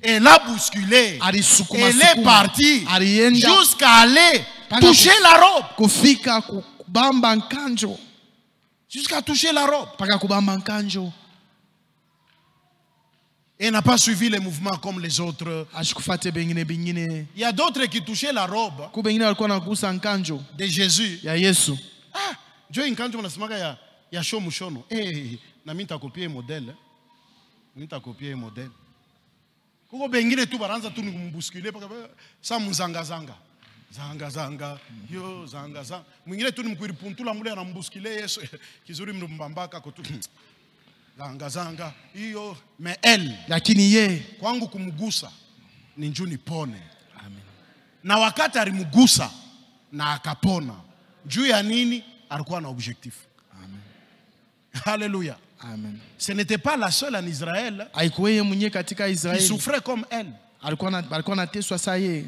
Speaker 1: elle a bousculé,
Speaker 2: alisukuma
Speaker 1: elle est partie
Speaker 2: alienda
Speaker 1: jusqu'à aller
Speaker 2: Paka
Speaker 1: toucher la robe.
Speaker 2: kufika kubamba nkanjo,
Speaker 1: Jusqu'à toucher la robe.
Speaker 2: paka kubamba nkanjo.
Speaker 1: Et n'a pas suivi les mouvements comme les autres.
Speaker 2: Ashikufate bengine bingine.
Speaker 1: Il y a d'autres qui touchaient la robe
Speaker 2: Ku bengine walikuwa nagusa nkanjo
Speaker 1: de Jésus.
Speaker 2: ya Yesu.
Speaker 1: Ah, Dieu inkanjo mnasemaka ya shomu shono. Na mimi nitakopia modèle. Mimi nitakopia modèle. Kuko bengine tu baranza tu kumbuskile paka sa muzanga zanga. Zanga zanga, yo zanga zanga. Mwingine tu nimkuiripuntula mule anambuskile Yesu. Kizuri mmbambaka ko tu. Zanga zanga, hiyo mais elle,
Speaker 2: Lakini ye
Speaker 1: kwangu kumgusa ni njoo nipone.
Speaker 2: Amen.
Speaker 1: Na wakati alimgusa na akapona, juu ya nini? Alikuwa na objectif.
Speaker 2: Amen.
Speaker 1: Alléluia.
Speaker 2: Amen.
Speaker 1: Ce n'était pas la seule en Israël
Speaker 2: Haikuwa yeye mwenyewe katika
Speaker 1: qui
Speaker 2: Israeli.
Speaker 1: souffrait comme elle.
Speaker 2: Alikuwa anateswa saa yeye.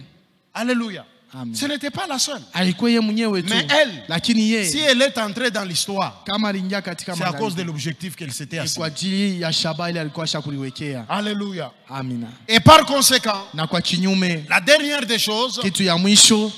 Speaker 1: Alléluia.
Speaker 2: Amen.
Speaker 1: Ce n'était pas la seule.
Speaker 2: Haikuwa yeye mwenyewe tu.
Speaker 1: Mais elle,
Speaker 2: Lakini ye
Speaker 1: si elle est entrée dans l'histoire,
Speaker 2: kama aliingia katika
Speaker 1: c'est à cause de
Speaker 2: maandiko,
Speaker 1: l'objectif qu'elle s'était
Speaker 2: ni
Speaker 1: assigné.
Speaker 2: kwa ajili ya shabaha ile alikuwa ashakuliwekea.
Speaker 1: Alléluia.
Speaker 2: Amina.
Speaker 1: Et par conséquent,
Speaker 2: Na kwa kinyume,
Speaker 1: la dernière des choses,
Speaker 2: kitu ya mwisho,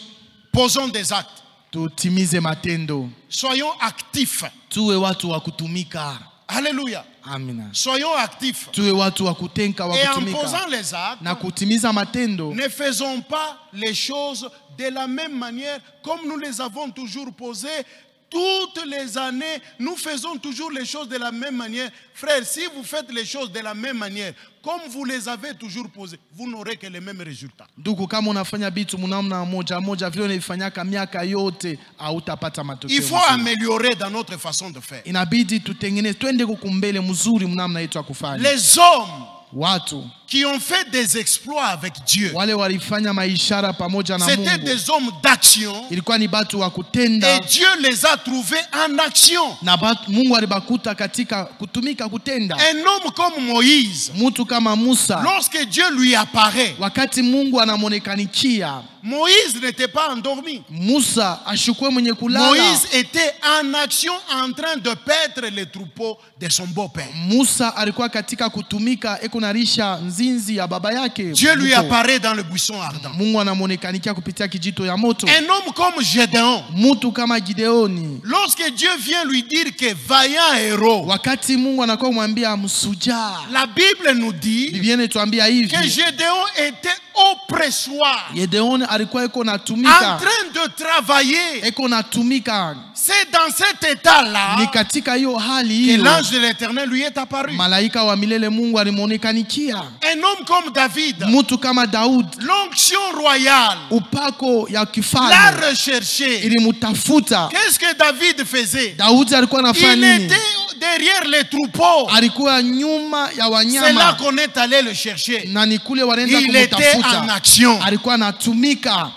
Speaker 1: posons des actes.
Speaker 2: tutimize matendo.
Speaker 1: Soyons actifs.
Speaker 2: Tuwe watu wa kutumika.
Speaker 1: Alléluia.
Speaker 2: Amina.
Speaker 1: Soyons actifs.
Speaker 2: Tuwe watu wa kutenka, wa
Speaker 1: Et en
Speaker 2: kutumika.
Speaker 1: posant les actes,
Speaker 2: Na kutimiza matendo,
Speaker 1: ne faisons pas les choses de la même manière comme nous les avons toujours posées. Toutes les années, nous faisons toujours les choses de la même manière. Frère, si vous faites les choses de la même manière, comme vous les avez toujours posées, vous n'aurez que les mêmes résultats.
Speaker 2: ndugu, kama unafanya vitu mnamna moja moja vile unaifanyaka miaka yote, hautapata matokeo.
Speaker 1: Il faut
Speaker 2: mazuri.
Speaker 1: améliorer dans notre façon de faire.
Speaker 2: Inabidi tutengeneze, twende kukumbele mzuri mnamna yetu ya kufanya.
Speaker 1: Les hommes
Speaker 2: Watu
Speaker 1: qui ont fait des exploits avec Dieu,
Speaker 2: wale walifanya maishara pamoja na
Speaker 1: c'était
Speaker 2: Mungu,
Speaker 1: des hommes d'action
Speaker 2: ilikuwa ni batu wa kutenda,
Speaker 1: et Dieu les a trouvés en action.
Speaker 2: na Mungu alibakuta katika kutumika, kutenda.
Speaker 1: Un homme comme Moïse,
Speaker 2: Mtu kama Musa,
Speaker 1: lorsque Dieu lui apparaît,
Speaker 2: wakati Mungu anamonekanikia,
Speaker 1: Moïse n'était pas endormi.
Speaker 2: Musa ashukue mwenye kulala.
Speaker 1: Moïse était en action en train de paître les troupeaux de son beau-père.
Speaker 2: Musa alikuwa katika kutumika, ekunarisha nzinzi ya baba yake.
Speaker 1: Dieu lui
Speaker 2: Mto.
Speaker 1: apparaît dans le buisson ardent.
Speaker 2: Mungu anamonekanikia kupitia kijito ya moto.
Speaker 1: Un homme comme Gédéon,
Speaker 2: Mtu kama Gideoni,
Speaker 1: lorsque Dieu vient lui dire que vaillant héros,
Speaker 2: wakati Mungu anakuwa kumwambia msujaa,
Speaker 1: la Bible nous dit
Speaker 2: Biblia inatuambia
Speaker 1: que
Speaker 2: hivi,
Speaker 1: Gédéon était au pressoir,
Speaker 2: Gedeoni alikuwa iko
Speaker 1: en
Speaker 2: natumika,
Speaker 1: train de travailler.
Speaker 2: iko natumika.
Speaker 1: C'est dans cet état-là
Speaker 2: Ni katika hiyo hali
Speaker 1: que
Speaker 2: hiyo
Speaker 1: l'ange de l'Éternel lui est apparu.
Speaker 2: malaika wa milele Mungu alimuonekanikia.
Speaker 1: Un homme comme David,
Speaker 2: Mtu kama Daudi,
Speaker 1: l'onction royale
Speaker 2: upako ya
Speaker 1: l'a
Speaker 2: kifalme
Speaker 1: recherché.
Speaker 2: ilimutafuta.
Speaker 1: Qu'est-ce que David faisait?
Speaker 2: Daudi alikuwa anafanya
Speaker 1: Il
Speaker 2: nini?
Speaker 1: était derrière les troupeaux.
Speaker 2: Alikuwa nyuma ya
Speaker 1: C'est là
Speaker 2: wanyama
Speaker 1: qu'on est allé le chercher.
Speaker 2: na ni kule wanaenda
Speaker 1: Il était en
Speaker 2: kumtafuta.
Speaker 1: action.
Speaker 2: Alikuwa anatumika.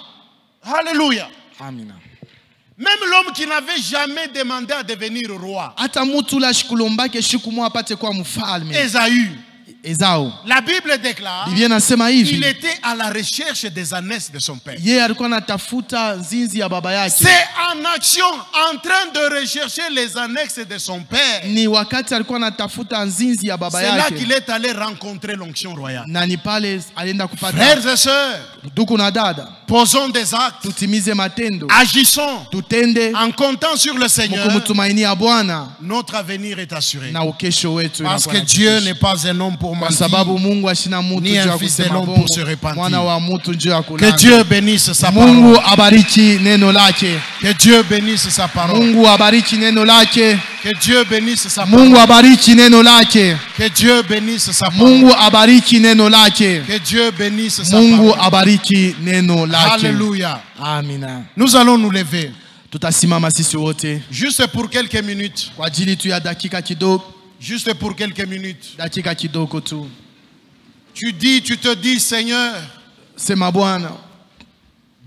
Speaker 1: Alléluia.
Speaker 2: Amina.
Speaker 1: Même l'homme qui n'avait jamais demandé à devenir roi,
Speaker 2: Hata mtu ula shikulombake siku moja apate kuwa mfalme.
Speaker 1: Ésaü,
Speaker 2: Esau,
Speaker 1: la Bible déclare,
Speaker 2: Biblia inasema
Speaker 1: il
Speaker 2: hivi,
Speaker 1: était à la recherche des ânesses de son père.
Speaker 2: yeye alikuwa anatafuta nzinzi ya baba yake.
Speaker 1: C'est en action, en train de rechercher les annexes de son père.
Speaker 2: Ni wakati alikuwa anatafuta nzinzi ya baba
Speaker 1: C'est là
Speaker 2: yake,
Speaker 1: qu'il est allé rencontrer l'onction royale.
Speaker 2: na ni pale alienda kupata.
Speaker 1: Frères et sœurs,
Speaker 2: Ndugu na dada,
Speaker 1: posons des actes,
Speaker 2: tutimize matendo,
Speaker 1: agissons
Speaker 2: tutende
Speaker 1: en comptant sur le Seigneur.
Speaker 2: mkumtumainia Bwana
Speaker 1: Notre avenir est assuré.
Speaker 2: na ukesho wetu
Speaker 1: Parce
Speaker 2: inakuwa
Speaker 1: que Dieu
Speaker 2: na
Speaker 1: n'est pas un homme pour
Speaker 2: kwa
Speaker 1: mentir.
Speaker 2: sababu Mungu ashina mtu
Speaker 1: Ni
Speaker 2: juu ya
Speaker 1: un fils de
Speaker 2: kusema
Speaker 1: l'homme
Speaker 2: bongo,
Speaker 1: pour se repentir.
Speaker 2: mwana wa mtu juu ya
Speaker 1: Que
Speaker 2: kulanga.
Speaker 1: Dieu bénisse sa
Speaker 2: Mungu
Speaker 1: parole.
Speaker 2: abariki neno lake.
Speaker 1: Que Dieu bénisse sa parole.
Speaker 2: Mungu abariki neno lake.
Speaker 1: Que Dieu bénisse sa
Speaker 2: Mungu
Speaker 1: parole.
Speaker 2: abariki neno lake.
Speaker 1: Que Dieu bénisse sa parole.
Speaker 2: Mungu abariki neno lake.
Speaker 1: Que Dieu bénisse sa
Speaker 2: Mungu
Speaker 1: parole.
Speaker 2: abariki neno lake.
Speaker 1: Alléluia.
Speaker 2: Amina.
Speaker 1: Nous allons nous lever.
Speaker 2: Tutasimama sisi wote
Speaker 1: Juste pour quelques minutes.
Speaker 2: kwa ajili tu ya dakika kidogo,
Speaker 1: Juste pour quelques minutes.
Speaker 2: dakika kidogo tu.
Speaker 1: Tu te dis, Seigneur,
Speaker 2: Sema Bwana,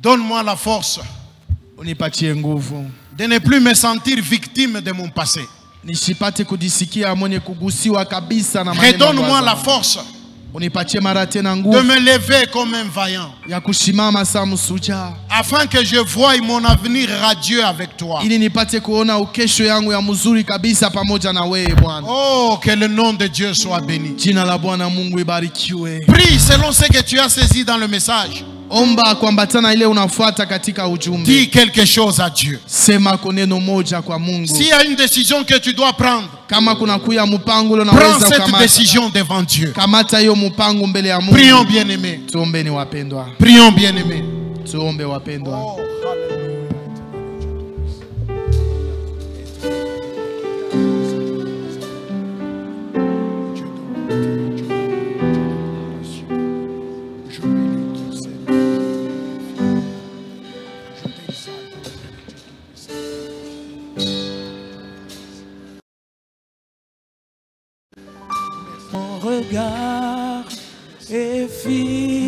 Speaker 1: donne-moi la force
Speaker 2: unipatie nguvu
Speaker 1: de ne plus me sentir victime de mon passé.
Speaker 2: nisipate kujisikia mwenye kugusiwa kabisa na maneno.
Speaker 1: Redonne-moi la force
Speaker 2: Unipatie mara tena
Speaker 1: de
Speaker 2: nguvu
Speaker 1: me lever comme un vaillant,
Speaker 2: ya kusimama saa msuja,
Speaker 1: afin que je voie mon avenir radieux avec toi.
Speaker 2: ili nipate kuona ukesho yangu ya mzuri kabisa pamoja na wewe Bwana.
Speaker 1: Oh, que le nom de Dieu soit béni.
Speaker 2: Jina la Bwana Mungu ibarikiwe.
Speaker 1: Prie selon ce que tu as saisi dans le message.
Speaker 2: Omba kuambatana ile unafuata katika ujumbe.
Speaker 1: Dis quelque chose à Dieu.
Speaker 2: Sema neno moja kwa Mungu.
Speaker 1: S'il y a une décision que tu dois prendre,
Speaker 2: Kama kuna kuya mpango
Speaker 1: prends
Speaker 2: unaweza
Speaker 1: cette
Speaker 2: kukamata.
Speaker 1: décision devant Dieu.
Speaker 2: Kamata hiyo mpango mbele ya Mungu.
Speaker 1: Prions bien-aimés.
Speaker 2: Tuombeni wapendwa.
Speaker 1: Prions bien-aimés.
Speaker 2: Tuombe wapendwa.
Speaker 1: Oh, hallelujah.
Speaker 3: Mon regard est fixe